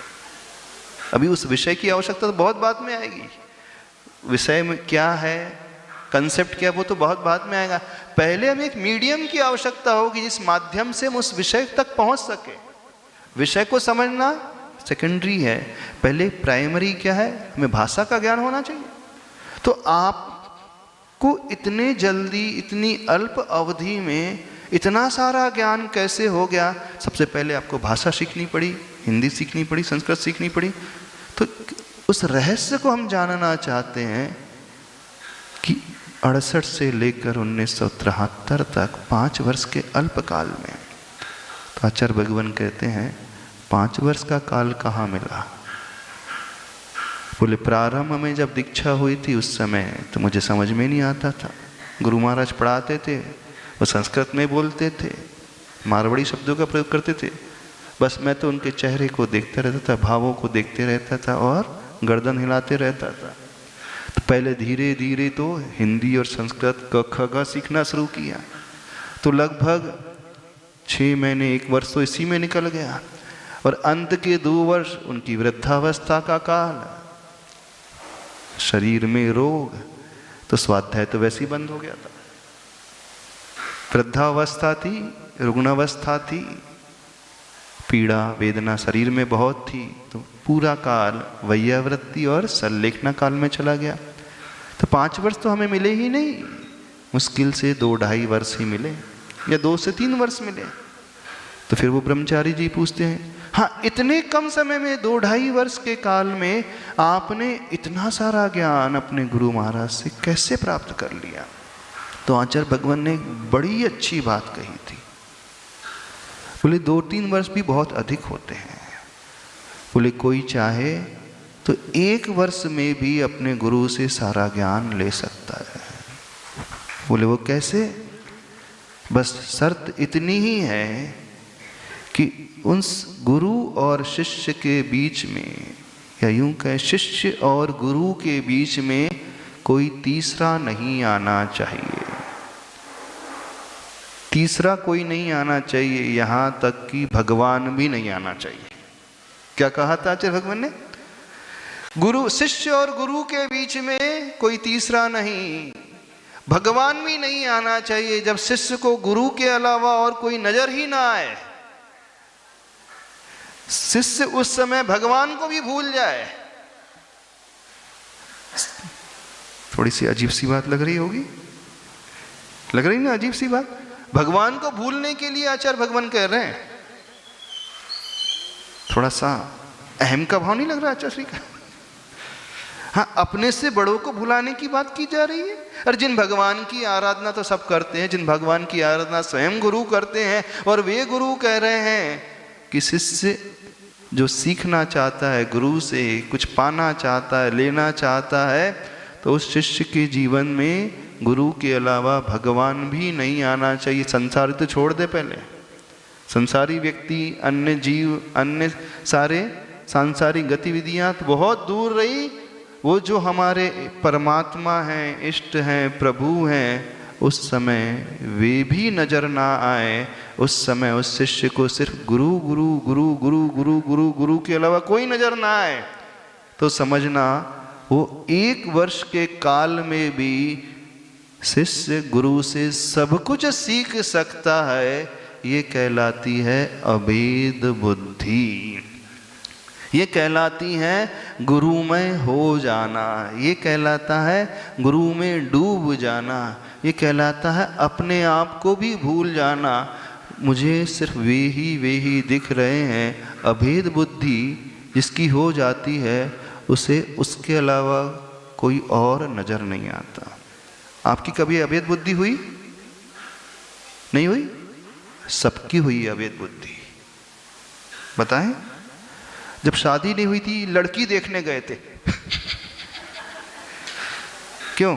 अभी उस विषय की आवश्यकता तो बहुत बाद में आएगी। विषय में क्या है, कंसेप्ट क्या है, वो तो बहुत बाद में आएगा। पहले हमें एक मीडियम की आवश्यकता होगी जिस माध्यम से हम उस विषय तक पहुंच सके। विषय को समझना सेकेंडरी है, पहले प्राइमरी क्या है, हमें भाषा का ज्ञान होना चाहिए। तो आपको इतने जल्दी, इतनी अल्प अवधि में इतना सारा ज्ञान कैसे हो गया? सबसे पहले आपको भाषा सीखनी पड़ी, हिंदी सीखनी पड़ी, संस्कृत सीखनी पड़ी। तो उस रहस्य को हम जानना चाहते हैं कि 68 से लेकर 1973 तक 5 वर्ष के अल्प काल में, तो आचार्य भगवान कहते हैं 5 वर्ष का काल कहाँ मिला? बोले प्रारंभ में जब दीक्षा हुई थी उस समय तो मुझे समझ में नहीं आता था। गुरु महाराज पढ़ाते थे, वो संस्कृत में बोलते थे, मारवाड़ी शब्दों का प्रयोग करते थे। बस मैं तो उनके चेहरे को देखते रहता था, भावों को देखते रहता था और गर्दन हिलाते रहता था। तो पहले धीरे धीरे तो हिंदी और संस्कृत क ख ग सीखना शुरू किया। तो लगभग 6 महीने 1 वर्ष तो इसी में निकल गया, और अंत के 2 वर्ष उनकी वृद्धावस्था का काल, शरीर में रोग, तो स्वाध्याय तो वैसे ही बंद हो गया था। वृद्धावस्था थी, रुग्णावस्था थी, पीड़ा वेदना शरीर में बहुत थी, तो पूरा काल वैयावृत्ति और संलेखना काल में चला गया। तो 5 वर्ष तो हमें मिले ही नहीं, मुश्किल से 2-2.5 वर्ष ही मिले, या 2 से 3 वर्ष मिले। तो फिर वो ब्रह्मचारी जी पूछते हैं, हाँ इतने कम समय में 2-2.5 वर्ष के काल में आपने इतना सारा ज्ञान अपने गुरु महाराज से कैसे प्राप्त कर लिया? तो आचार्य भगवान ने एक बड़ी अच्छी बात कही थी। बोले 2-3 वर्ष भी बहुत अधिक होते हैं। बोले कोई चाहे तो 1 वर्ष में भी अपने गुरु से सारा ज्ञान ले सकता है। बोले वो कैसे? बस शर्त इतनी ही है कि उस गुरु और शिष्य के बीच में, या यूं कहें शिष्य और गुरु के बीच में कोई तीसरा नहीं आना चाहिए। तीसरा कोई नहीं आना चाहिए, यहां तक कि भगवान भी नहीं आना चाहिए। क्या कहा था आचार्य भगवान ने? गुरु, शिष्य और गुरु के बीच में कोई तीसरा नहीं, भगवान भी नहीं आना चाहिए जब शिष्य को गुरु के अलावा और कोई नजर ही ना आए। शिष्य उस समय भगवान को भी भूल जाए। थोड़ी सी अजीब सी बात लग रही होगी, लग रही ना अजीब सी बात। भगवान को भूलने के लिए आचार्य भगवान कह रहे हैं। थोड़ा सा अहम का भाव नहीं लग रहा आचार्य श्री का? हाँ, अपने से बड़ों को भुलाने की बात की जा रही है। और जिन भगवान की आराधना तो सब करते हैं, जिन भगवान की आराधना स्वयं गुरु करते हैं, और वे गुरु कह रहे हैं कि शिष्य जो सीखना चाहता है, गुरु से कुछ पाना चाहता है, लेना चाहता है, तो उस शिष्य के जीवन में गुरु के अलावा भगवान भी नहीं आना चाहिए। संसारी तो छोड़ दे, पहले संसारी व्यक्ति, अन्य जीव, अन्य सारे सांसारिक गतिविधियां तो बहुत दूर रही। वो जो हमारे परमात्मा हैं, इष्ट हैं, प्रभु हैं, उस समय वे भी नजर ना आए। उस समय उस शिष्य को सिर्फ गुरु गुरु गुरु गुरु गुरु गुरु गुरु के अलावा कोई नजर ना आए, तो समझना वो 1 वर्ष के काल में भी शिष्य गुरु से सब कुछ सीख सकता है। ये कहलाती है अभेद बुद्धि, ये कहलाती है गुरुमय हो जाना, ये कहलाता है गुरु में डूब जाना, ये कहलाता है अपने आप को भी भूल जाना। मुझे सिर्फ वे ही दिख रहे हैं। अभेद बुद्धि जिसकी हो जाती है, उसे उसके अलावा कोई और नजर नहीं आता। आपकी कभी अभेद बुद्धि हुई? नहीं हुई? सबकी हुई अभेद बुद्धि। बताएं, जब शादी नहीं हुई थी, लड़की देखने गए थे क्यों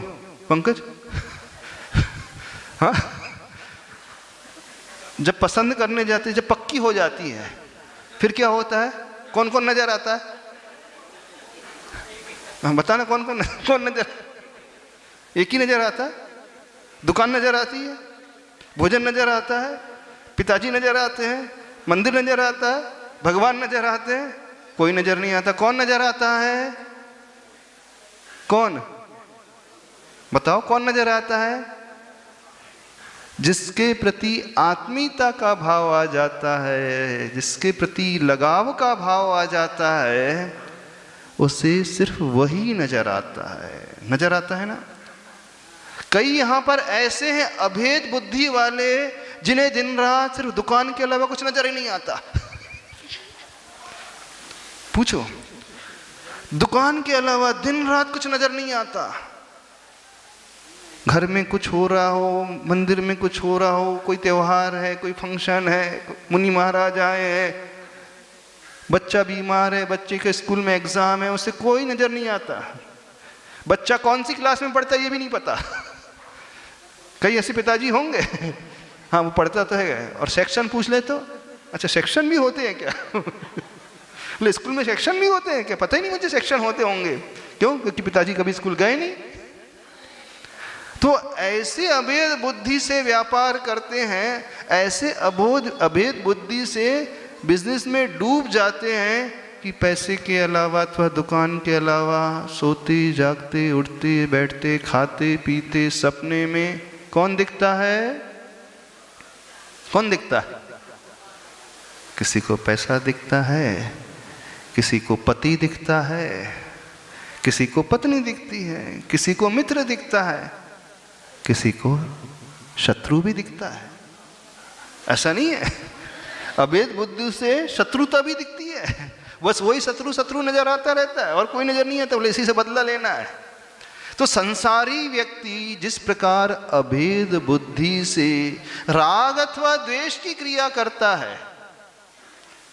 पंकज? हाँ, जब पसंद करने जाते, जब पक्की हो जाती है, फिर क्या होता है? कौन कौन नजर आता है? बताना कौन नजर? एक ही नजर आता है? दुकान नजर आती है, भोजन नजर आता है, पिताजी नजर आते हैं, मंदिर नजर आता है, भगवान नजर आते हैं, कोई नजर नहीं आता। कौन नजर आता है? कौन? बताओ कौन नजर आता है? जिसके प्रति आत्मीयता का भाव आ जाता है, जिसके प्रति लगाव का भाव आ जाता है, उसे सिर्फ वही नजर आता है। नजर आता है ना? कई यहां पर ऐसे हैं अभेद बुद्धि वाले, जिन्हें दिन रात सिर्फ दुकान के अलावा कुछ नजर ही नहीं आता। पूछो, दुकान के अलावा दिन रात कुछ नजर नहीं आता। घर में कुछ हो रहा हो, मंदिर में कुछ हो रहा हो, कोई त्योहार है, कोई फंक्शन है, मुनि महाराज आए हैं, बच्चा बीमार है, बच्चे के स्कूल में एग्जाम है, उसे कोई नजर नहीं आता। बच्चा कौन सी क्लास में पढ़ता है ये भी नहीं पता। कई ऐसे पिताजी होंगे, हाँ वो पढ़ता तो है, और सेक्शन पूछ ले तो अच्छा सेक्शन भी होते हैं क्या? बोले स्कूल में सेक्शन भी होते हैं क्या? पता ही नहीं मुझे सेक्शन होते होंगे। क्यों? क्योंकि पिताजी कभी स्कूल गए नहीं। तो ऐसे अभेद बुद्धि से व्यापार करते हैं, ऐसे अभेद बुद्धि से बिजनेस में डूब जाते हैं कि पैसे के अलावा अथवा दुकान के अलावा सोते जागते उठते बैठते खाते पीते सपने में कौन दिखता है? कौन दिखता है? किसी को पैसा दिखता है, किसी को पति दिखता है, किसी को पत्नी दिखती है, किसी को मित्र दिखता है, किसी को शत्रु भी दिखता है। ऐसा नहीं है? अभेद बुद्धि से शत्रुता भी दिखती है। बस वही शत्रु नजर आता रहता है और कोई नजर नहीं आता। बोले इसी से बदला लेना है। तो संसारी व्यक्ति जिस प्रकार अभेद बुद्धि से राग अथवा द्वेष की क्रिया करता है,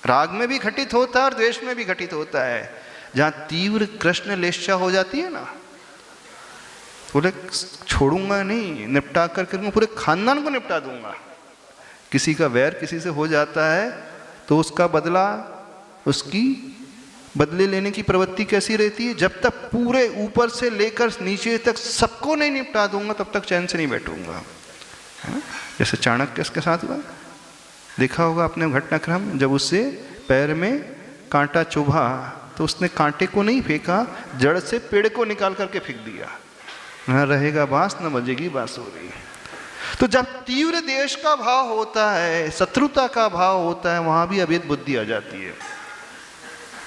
राग में भी घटित होता है और द्वेष में भी घटित होता है। जहां तीव्र कृष्ण लेशा हो जाती है ना, बोले छोड़ूंगा नहीं, निपटा कर करूंगा, पूरे खानदान को निपटा दूंगा। किसी का वैर किसी से हो जाता है तो उसका बदला, उसकी बदले लेने की प्रवृत्ति कैसी रहती है? जब तक पूरे ऊपर से लेकर नीचे तक सबको नहीं निपटा दूंगा तब तक चैन से नहीं बैठूंगा। जैसे चाणक्य के साथ हुआ, देखा होगा आपने घटनाक्रम। जब उससे पैर में कांटा चुभा तो उसने कांटे को नहीं फेंका, जड़ से पेड़ को निकाल करके फेंक दिया। न रहेगा बांस न बजेगी बांसुरी। तो जब तीव्र द्वेष का भाव होता है, शत्रुता का भाव होता है, वहां भी अभेद बुद्धि आ जाती है।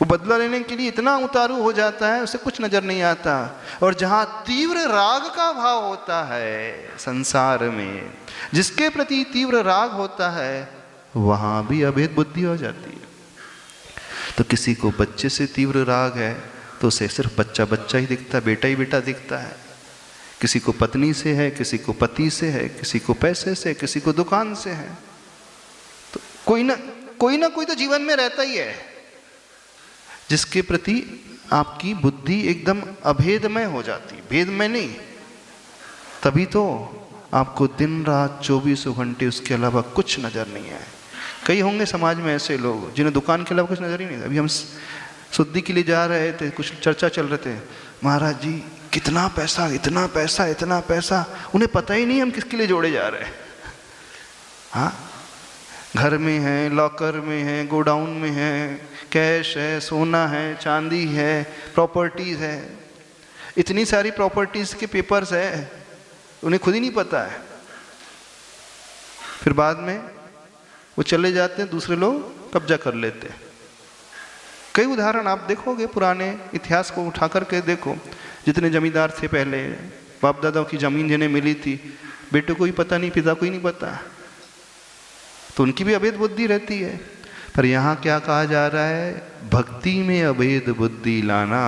वो बदला लेने के लिए इतना उतारू हो जाता है, उसे कुछ नजर नहीं आता। और जहां तीव्र राग का भाव होता है संसार में, जिसके प्रति तीव्र राग होता है, वहां भी अभेद बुद्धि हो जाती है। तो किसी को बच्चे से तीव्र राग है तो उसे सिर्फ बच्चा बच्चा ही दिखता है, बेटा ही बेटा दिखता है। किसी को पत्नी से है, किसी को पति से है, किसी को पैसे से, किसी को दुकान से है। तो कोई ना कोई तो जीवन में रहता ही है जिसके प्रति आपकी बुद्धि एकदम अभेदमय हो जाती, भेदमय नहीं। तभी तो आपको दिन रात 24 घंटे उसके अलावा कुछ नजर नहीं आए। कई होंगे समाज में ऐसे लोग जिन्हें दुकान के अलावा कुछ नजर ही नहीं। अभी हम शुद्धि के लिए जा रहे थे, कुछ चर्चा चल रहे थे, महाराज जी कितना पैसा, इतना पैसा, इतना पैसा, उन्हें पता ही नहीं हम किसके लिए जोड़े जा रहे हैं। हाँ, घर में है, लॉकर में है, गोडाउन में है, कैश है, सोना है, चांदी है, प्रॉपर्टीज है, इतनी सारी प्रॉपर्टीज के पेपर्स है, उन्हें खुद ही नहीं पता है। फिर बाद में वो चले जाते हैं, दूसरे लोग कब्जा कर लेते हैं। कई उदाहरण आप देखोगे, पुराने इतिहास को उठा करके देखो। जितने जमींदार थे पहले, बाप दादाओं की जमीन जिन्हें मिली थी, बेटे को ही पता नहीं, पिता को ही नहीं पता, तो उनकी भी अभेद बुद्धि रहती है। पर यहाँ क्या कहा जा रहा है? भक्ति में अभेद बुद्धि लाना।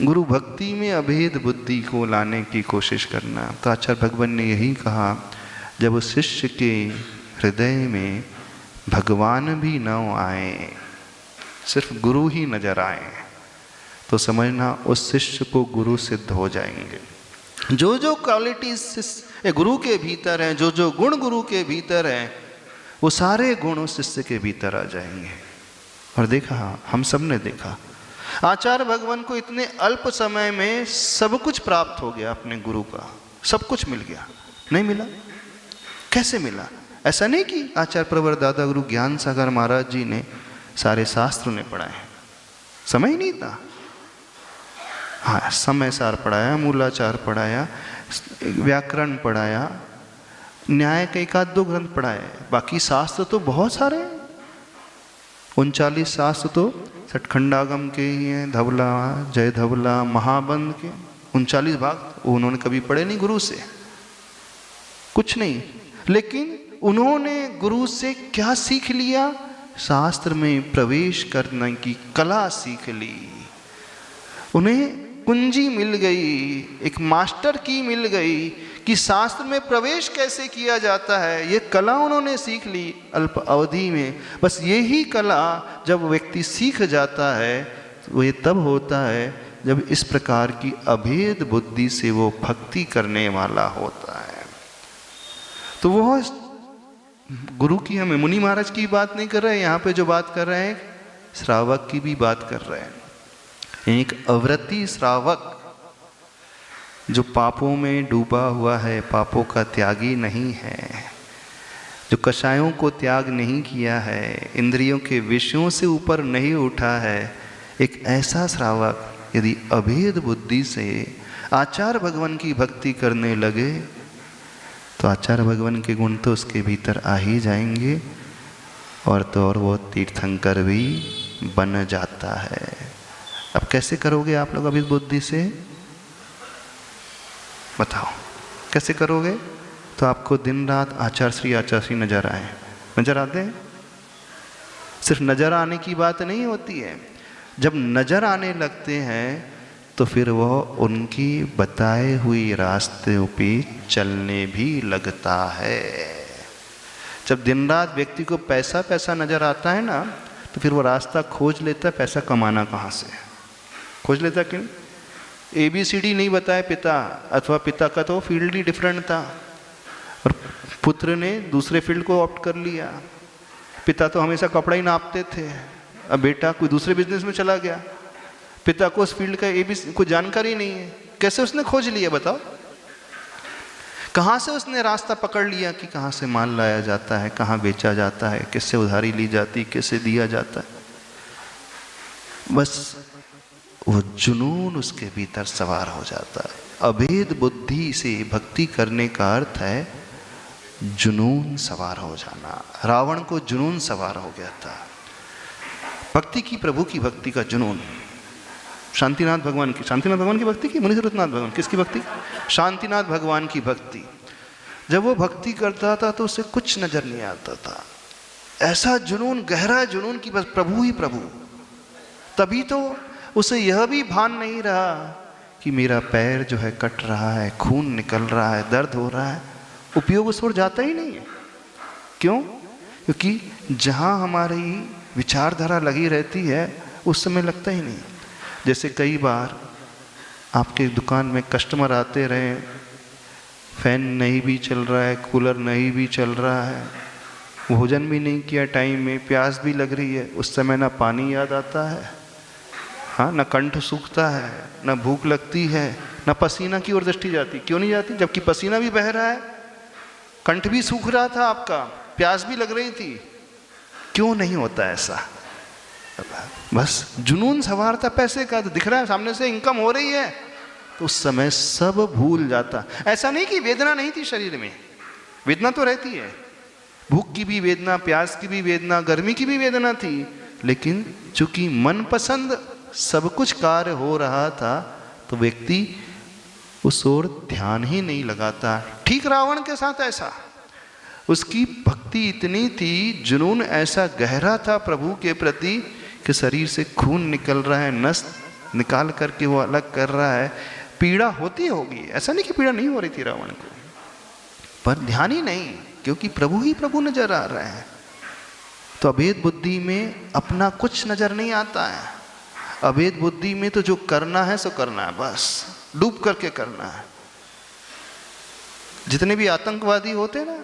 गुरु भक्ति में अभेद बुद्धि को लाने की कोशिश करना। तो आचार्य भगवान ने यही कहा, जब उस शिष्य के हृदय में भगवान भी न आए, सिर्फ गुरु ही नजर आए, तो समझना उस शिष्य को गुरु सिद्ध हो जाएंगे। जो जो क्वालिटीज गुरु के भीतर हैं, जो जो गुण गुरु के भीतर हैं, वो सारे गुण उस शिष्य के भीतर आ जाएंगे। और देखा, हम सब ने देखा, आचार्य भगवान को इतने अल्प समय में सब कुछ प्राप्त हो गया अपने गुरु का, सब कुछ मिल गया। नहीं मिला? कैसे मिला? ऐसा नहीं कि आचार्य प्रवर दादा गुरु ज्ञान सागर महाराज जी ने सारे शास्त्र ने पढ़ाए, समय ही नहीं था। हाँ, समय सार पढ़ाया, मूलाचार पढ़ाया, व्याकरण पढ़ाया, न्याय के एक आध दो ग्रंथ पढ़ाए, बाकी शास्त्र तो बहुत सारे हैं। 39 शास्त्र तो सठखंडागम के ही हैं, धवला, जय धवला, महाबंध के 39 भाग उन्होंने कभी पढ़े नहीं गुरु से, कुछ नहीं। लेकिन उन्होंने गुरु से क्या सीख लिया? शास्त्र में प्रवेश करने की कला सीख ली। उन्हें कुंजी मिल गई, एक मास्टर की मिल गई कि शास्त्र में प्रवेश कैसे किया जाता है। ये कला उन्होंने सीख ली अल्प अवधि में। बस यही कला जब व्यक्ति सीख जाता है तो ये तब होता है जब इस प्रकार की अभेद बुद्धि से वो भक्ति करने वाला होता है। तो वो गुरु की, हमें मुनि महाराज की बात नहीं कर रहे हैं, यहाँ पे जो बात कर रहे हैं श्रावक की भी बात कर रहे हैं। एक अव्रती श्रावक जो पापों में डूबा हुआ है, पापों का त्यागी नहीं है, जो कषायों को त्याग नहीं किया है, इंद्रियों के विषयों से ऊपर नहीं उठा है, एक ऐसा श्रावक यदि अभेद बुद्धि से आचार्य भगवान की भक्ति करने लगे तो आचार्य भगवान के गुण तो उसके भीतर आ ही जाएंगे, और तो और वो तीर्थंकर भी बन जाता है। अब कैसे करोगे आप लोग अभेद बुद्धि से? बताओ कैसे करोगे? तो आपको दिन रात आचार्य श्री नजर आए। नजर आते हैं? सिर्फ नजर आने की बात नहीं होती है, जब नजर आने लगते हैं तो फिर वह उनकी बताए हुई रास्ते पे चलने भी लगता है। जब दिन रात व्यक्ति को पैसा पैसा नजर आता है ना, तो फिर वो रास्ता खोज लेता है, पैसा कमाना कहाँ से खोज लेता। क्यों? ABCD नहीं बताए पिता, अथवा पिता का तो फील्ड ही डिफरेंट था और पुत्र ने दूसरे फील्ड को ऑप्ट कर लिया। पिता तो हमेशा कपड़ा ही नापते थे, अब बेटा कोई दूसरे बिजनेस में चला गया। पिता को उस फील्ड का ABC कोई जानकारी नहीं है, कैसे उसने खोज लिया? बताओ कहाँ से उसने रास्ता पकड़ लिया कि कहाँ से माल लाया जाता है, कहाँ बेचा जाता है, किससे उधारी ली जाती, किससे दिया जाता है। बस वो जुनून उसके भीतर सवार हो जाता है। अभेद बुद्धि से भक्ति करने का अर्थ है जुनून सवार हो जाना। रावण को जुनून सवार हो गया था, भक्ति की, प्रभु की भक्ति का जुनून। शांतिनाथ भगवान की भक्ति की, मुनि सर्वनाथ भगवान किसकी भक्ति? शांतिनाथ भगवान की भक्ति। जब वो भक्ति करता था तो उसे कुछ नजर नहीं आता था, ऐसा जुनून, गहरा जुनून कि बस प्रभु ही प्रभु। तभी तो उसे यह भी भान नहीं रहा कि मेरा पैर जो है कट रहा है, खून निकल रहा है, दर्द हो रहा है। उपयोग उस ओर जाता ही नहीं है। क्यों? क्योंकि जहाँ हमारी विचारधारा लगी रहती है उस समय लगता ही नहीं। जैसे कई बार आपके दुकान में कस्टमर आते रहे, फैन नहीं भी चल रहा है, कूलर नहीं भी चल रहा है, भोजन भी नहीं किया टाइम में, प्यास भी लग रही है, उस समय ना पानी याद आता है, हाँ, ना कंठ सूखता है, ना भूख लगती है, ना पसीना की ओर दृष्टि जाती। क्यों नहीं जाती? जबकि पसीना भी बह रहा है, कंठ भी सूख रहा था आपका, प्यास भी लग रही थी। क्यों नहीं होता ऐसा? बस जुनून सवार था पैसे का, तो दिख रहा है सामने से इनकम हो रही है, तो उस समय सब भूल जाता। ऐसा नहीं कि वेदना नहीं थी शरीर में, वेदना तो रहती है, भूख की भी वेदना, प्यास की भी वेदना, गर्मी की भी वेदना थी, लेकिन चूंकि मन पसंद सब कुछ कार्य हो रहा था तो व्यक्ति उस ओर ध्यान ही नहीं लगाता। ठीक रावण के साथ ऐसा, उसकी भक्ति इतनी थी, जुनून ऐसा गहरा था प्रभु के प्रति कि शरीर से खून निकल रहा है, नस निकाल करके वो अलग कर रहा है। पीड़ा होती होगी, ऐसा नहीं कि पीड़ा नहीं हो रही थी रावण को, पर ध्यान ही नहीं, क्योंकि प्रभु ही प्रभु नजर आ रहे हैं। तो अभेद बुद्धि में अपना कुछ नजर नहीं आता है। अभेद बुद्धि में तो जो करना है सो करना है, बस डूब करके करना है। जितने भी आतंकवादी होते हैं ना,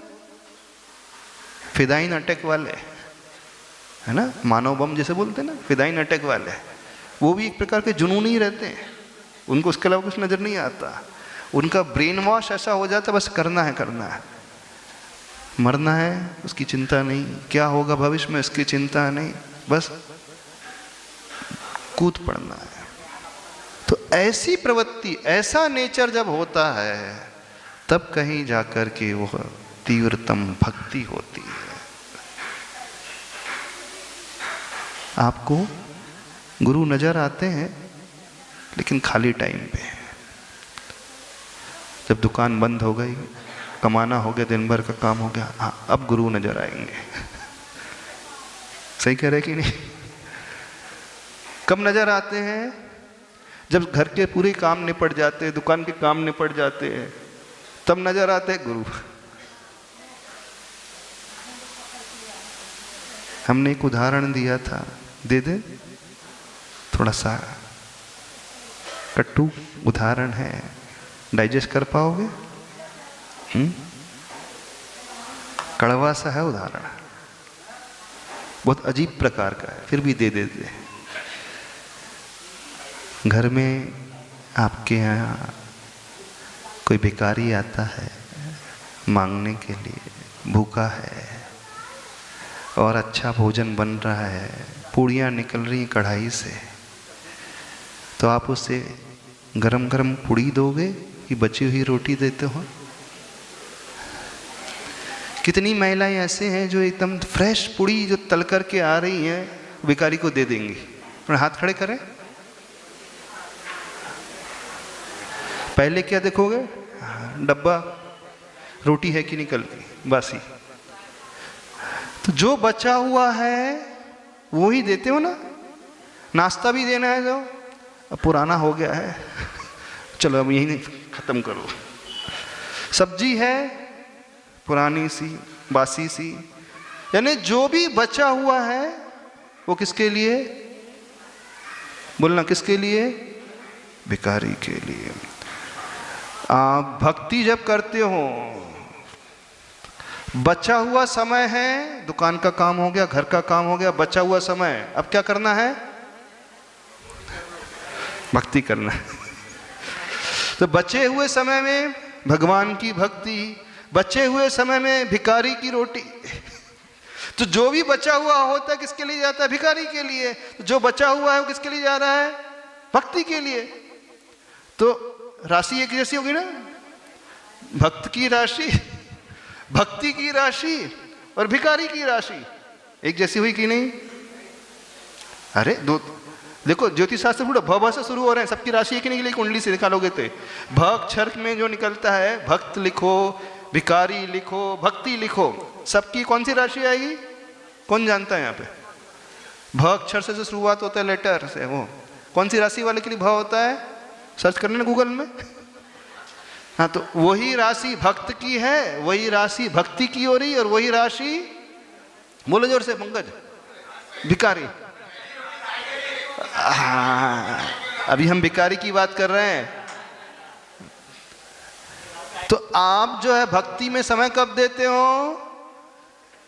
फिदाइन अटैक वाले, है ना, मानव बम जैसे बोलते हैं ना, फिदाइन अटैक वाले, वो भी एक प्रकार के जुनून ही रहते हैं। उनको उसके अलावा कुछ नजर नहीं आता। उनका ब्रेन वॉश ऐसा हो जाता, बस करना है, करना है, मरना है उसकी चिंता नहीं, क्या होगा भविष्य में उसकी चिंता नहीं, बस कूद पड़ना है। तो ऐसी प्रवृत्ति, ऐसा नेचर जब होता है, तब कहीं जाकर के वो तीव्रतम भक्ति होती है। आपको गुरु नजर आते हैं, लेकिन खाली टाइम पे, जब दुकान बंद हो गई, कमाना हो गया, दिन भर का काम हो गया, हाँ अब गुरु नजर आएंगे। सही कह रहे कि नहीं? कब नजर आते हैं? जब घर के पूरे काम निपट जाते हैं, दुकान के काम निपट जाते हैं, तब नजर आते हैं गुरु। हमने एक उदाहरण दिया था, दे दे, थोड़ा सा कट्टू उदाहरण है, डाइजेस्ट कर पाओगे? कड़वा सा है उदाहरण, बहुत अजीब प्रकार का है, फिर भी दे देते। घर में आपके यहाँ कोई भिखारी आता है मांगने के लिए, भूखा है और अच्छा भोजन बन रहा है, पूड़ियाँ निकल रही कढ़ाई से, तो आप उसे गरम गरम पूड़ी दोगे कि बची हुई रोटी देते हो? कितनी महिलाएं ऐसे हैं जो एकदम फ्रेश पूड़ी जो तल करके आ रही हैं भिखारी को दे देंगी। थोड़ा हाथ खड़े करें। पहले क्या देखोगे? डब्बा रोटी है कि निकल गई बासी, तो जो बचा हुआ है वो ही देते हो ना। नाश्ता भी देना है, जो अब पुराना हो गया है, चलो अब यही खत्म करो। सब्जी है पुरानी सी, बासी सी, यानी जो भी बचा हुआ है वो किसके लिए? बोलना, किसके लिए? भिखारी के लिए। आप भक्ति जब करते हो, बचा हुआ समय है, दुकान का काम हो गया, घर का काम हो गया, बचा हुआ समय, अब क्या करना है? भक्ति करना है। तो बचे हुए समय में भगवान की भक्ति, बचे हुए समय में भिखारी की रोटी। तो जो भी बचा हुआ होता है किसके लिए जाता है? भिखारी के लिए। तो जो बचा हुआ है वो किसके लिए जा रहा है? भक्ति के लिए। तो राशि एक जैसी होगी ना, भक्त की राशि, भक्ति की राशि और भिखारी की राशि एक जैसी हुई कि नहीं? अरे दो देखो, ज्योतिष शास्त्र पूरा भ से शुरू हो रहे हैं, सबकी राशि एक ही निकली, कुंडली से निकालोगे तो भ अक्षर में जो निकलता है, भक्त लिखो, भिखारी लिखो, भक्ति लिखो, सबकी कौन सी राशि आएगी? कौन जानता है यहाँ पे? भ अक्षर से जो शुरुआत होता है लेटर से, वो कौन सी राशि वाले के लिए भ होता है? सर्च करने ना गूगल में। हाँ, तो वही राशि भक्त की है, वही राशि भक्ति की हो रही, और वही राशि, बोलो जोर से पंकज, भिखारी। अभी हम भिखारी की बात कर रहे हैं। तो आप जो है भक्ति में समय कब देते हो?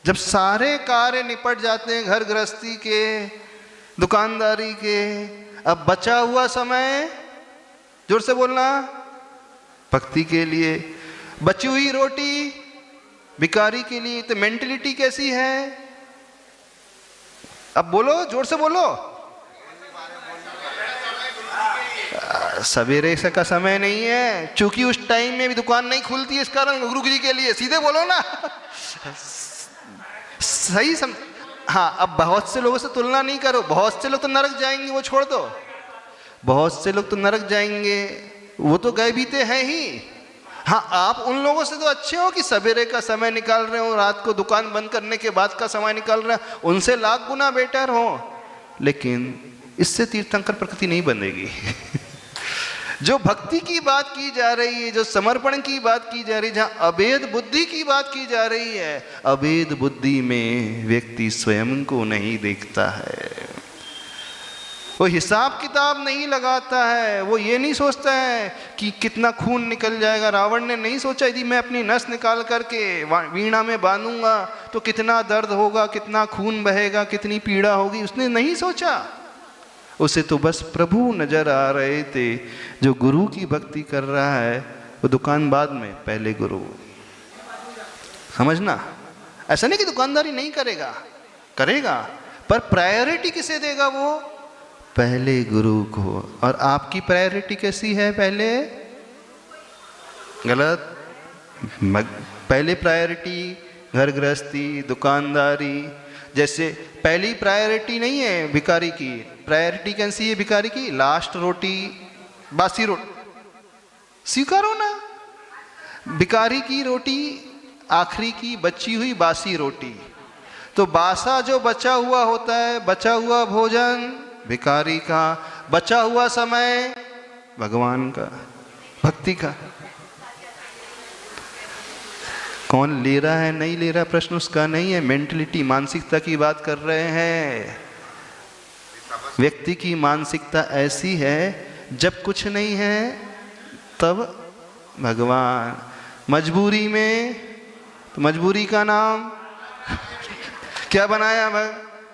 जब सारे कार्य निपट जाते हैं, घर गृहस्थी के, दुकानदारी के, अब बचा हुआ समय, जोर से बोलना, भक्ति के लिए। बची हुई रोटी भिखारी के लिए। तो मेंटलिटी कैसी है? अब बोलो, जोर से बोलो। सवेरे से का समय नहीं है, क्योंकि उस टाइम में भी दुकान नहीं खुलती है, इस कारण गुरु जी के लिए। सीधे बोलो ना, सही हाँ, अब बहुत से लोगों से तुलना नहीं करो। बहुत से लोग तो नरक जाएंगे, वो छोड़ दो। बहुत से लोग तो नरक जाएंगे, वो तो गए भी तो हैं ही। हाँ, आप उन लोगों से तो अच्छे हो कि सवेरे का समय निकाल रहे हो, रात को दुकान बंद करने के बाद का समय निकाल रहे हो, उनसे लाख गुना बेटर हो। लेकिन इससे तीर्थंकर प्रकृति नहीं बनेगी। जो भक्ति की बात की जा रही है, जो समर्पण की बात की जा रही है, जहाँ अभेद बुद्धि की बात की जा रही है, अभेद बुद्धि में व्यक्ति स्वयं को नहीं देखता है, वो हिसाब किताब नहीं लगाता है, वो ये नहीं सोचता है कि कितना खून निकल जाएगा। रावण ने नहीं सोचा यदि मैं अपनी नस निकाल करके वीणा में बांधूंगा तो कितना दर्द होगा, कितना खून बहेगा, कितनी पीड़ा होगी, उसने नहीं सोचा। उसे तो बस प्रभु नजर आ रहे थे। जो गुरु की भक्ति कर रहा है वो दुकान बाद में, पहले गुरु। समझना, ऐसा नहीं कि दुकानदारी नहीं करेगा, करेगा, पर प्रायोरिटी किसे देगा? वो पहले गुरु को। और आपकी प्रायोरिटी कैसी है? पहले गलत। पहले प्रायोरिटी घर गृहस्थी, दुकानदारी। जैसे पहली प्रायोरिटी नहीं है भिखारी की, प्रायोरिटी कैसी है भिखारी की? लास्ट रोटी, बासी रोटी। स्वीकारो ना, भिखारी की रोटी आखिरी की बची हुई बासी रोटी। तो बासा जो बचा हुआ होता है, बचा हुआ भोजन भिखारी का, बचा हुआ समय भगवान का, भक्ति का। कौन ले रहा है नहीं ले रहा प्रश्न उसका नहीं है, मेंटलिटी, मानसिकता की बात कर रहे हैं। व्यक्ति की मानसिकता ऐसी है, जब कुछ नहीं है तब भगवान, मजबूरी में तो मजबूरी का नाम क्या बनाया?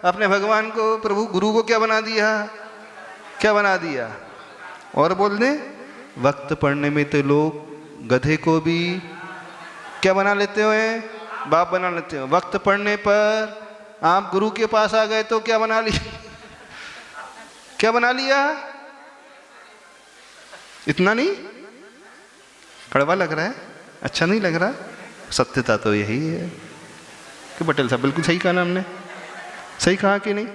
अपने भगवान को, प्रभु गुरु को क्या बना दिया? क्या बना दिया? और बोल दे, वक्त पढ़ने में तो लोग गधे को भी क्या बना लेते हो? बाप बना लेते हो। वक्त पढ़ने पर आप गुरु के पास आ गए तो क्या बना लिया? क्या बना लिया? इतना नहीं? कड़वा लग रहा है? अच्छा नहीं लग रहा? सत्यता तो यही है कि पटेल साहब बिल्कुल सही कहा ना हमने, सही कहा कि नहीं?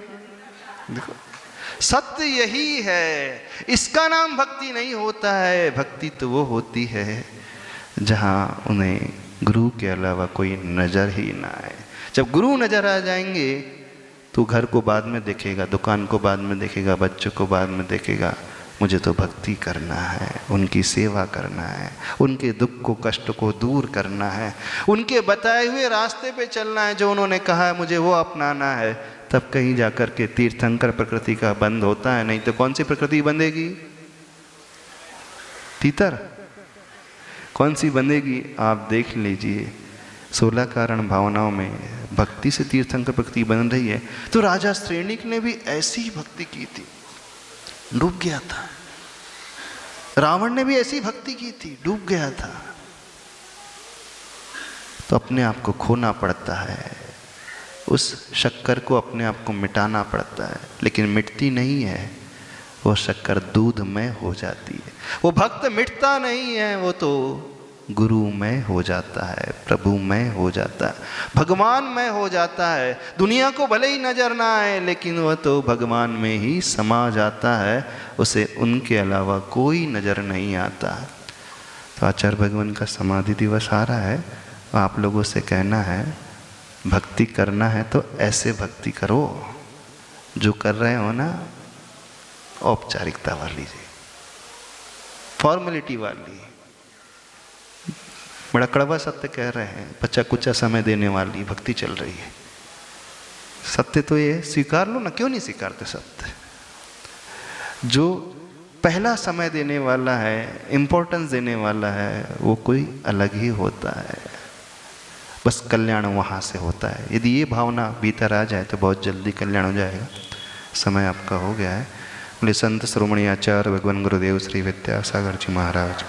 देखो, सत्य यही है। इसका नाम भक्ति नहीं होता है। भक्ति तो वो होती है जहाँ उन्हें गुरु के अलावा कोई नजर ही ना आए। जब गुरु नजर आ जाएंगे तो घर को बाद में देखेगा, दुकान को बाद में देखेगा, बच्चों को बाद में देखेगा। मुझे तो भक्ति करना है, उनकी सेवा करना है, उनके दुख को, कष्ट को दूर करना है, उनके बताए हुए रास्ते पे चलना है, जो उन्होंने कहा है मुझे वो अपनाना है। तब कहीं जाकर के तीर्थंकर प्रकृति का बंद होता है। नहीं तो कौन सी प्रकृति बंधेगी? तीतर कौन सी बंधेगी? आप देख लीजिए, 16 कारण भावनाओं में भक्ति से तीर्थंकर प्रकृति बन रही है। तो राजा श्रेणिक ने भी ऐसी भक्ति की थी, डूब गया था। रावण ने भी ऐसी भक्ति की थी, डूब गया था। तो अपने आप को खोना पड़ता है, उस शक्कर को अपने आप को मिटाना पड़ता है। लेकिन मिटती नहीं है, वो शक्कर दूध में हो जाती है। वो भक्त मिटता नहीं है, वो तो गुरु में हो जाता है, प्रभु में हो जाता है, भगवान में हो जाता है। दुनिया को भले ही नजर ना आए, लेकिन वह तो भगवान में ही समा जाता है, उसे उनके अलावा कोई नजर नहीं आता। तो आचार्य भगवान का समाधि दिवस आ रहा है, आप लोगों से कहना है भक्ति करना है तो ऐसे भक्ति करो, जो कर रहे हो ना औपचारिकता वाली, फॉर्मेलिटी वाली, बड़ा कड़वा सत्य कह रहे हैं, बच्चा कुचा समय देने वाली भक्ति चल रही है। सत्य तो ये स्वीकार लो ना, क्यों नहीं स्वीकारते सत्य? जो पहला समय देने वाला है, इंपॉर्टेंस देने वाला है, वो कोई अलग ही होता है। बस कल्याण वहाँ से होता है। यदि ये भावना भीतर आ जाए तो बहुत जल्दी कल्याण हो जाएगा। समय आपका हो गया है। बोले संत शिरोमणि आचार्य भगवान गुरुदेव श्री विद्यासागर जी महाराज।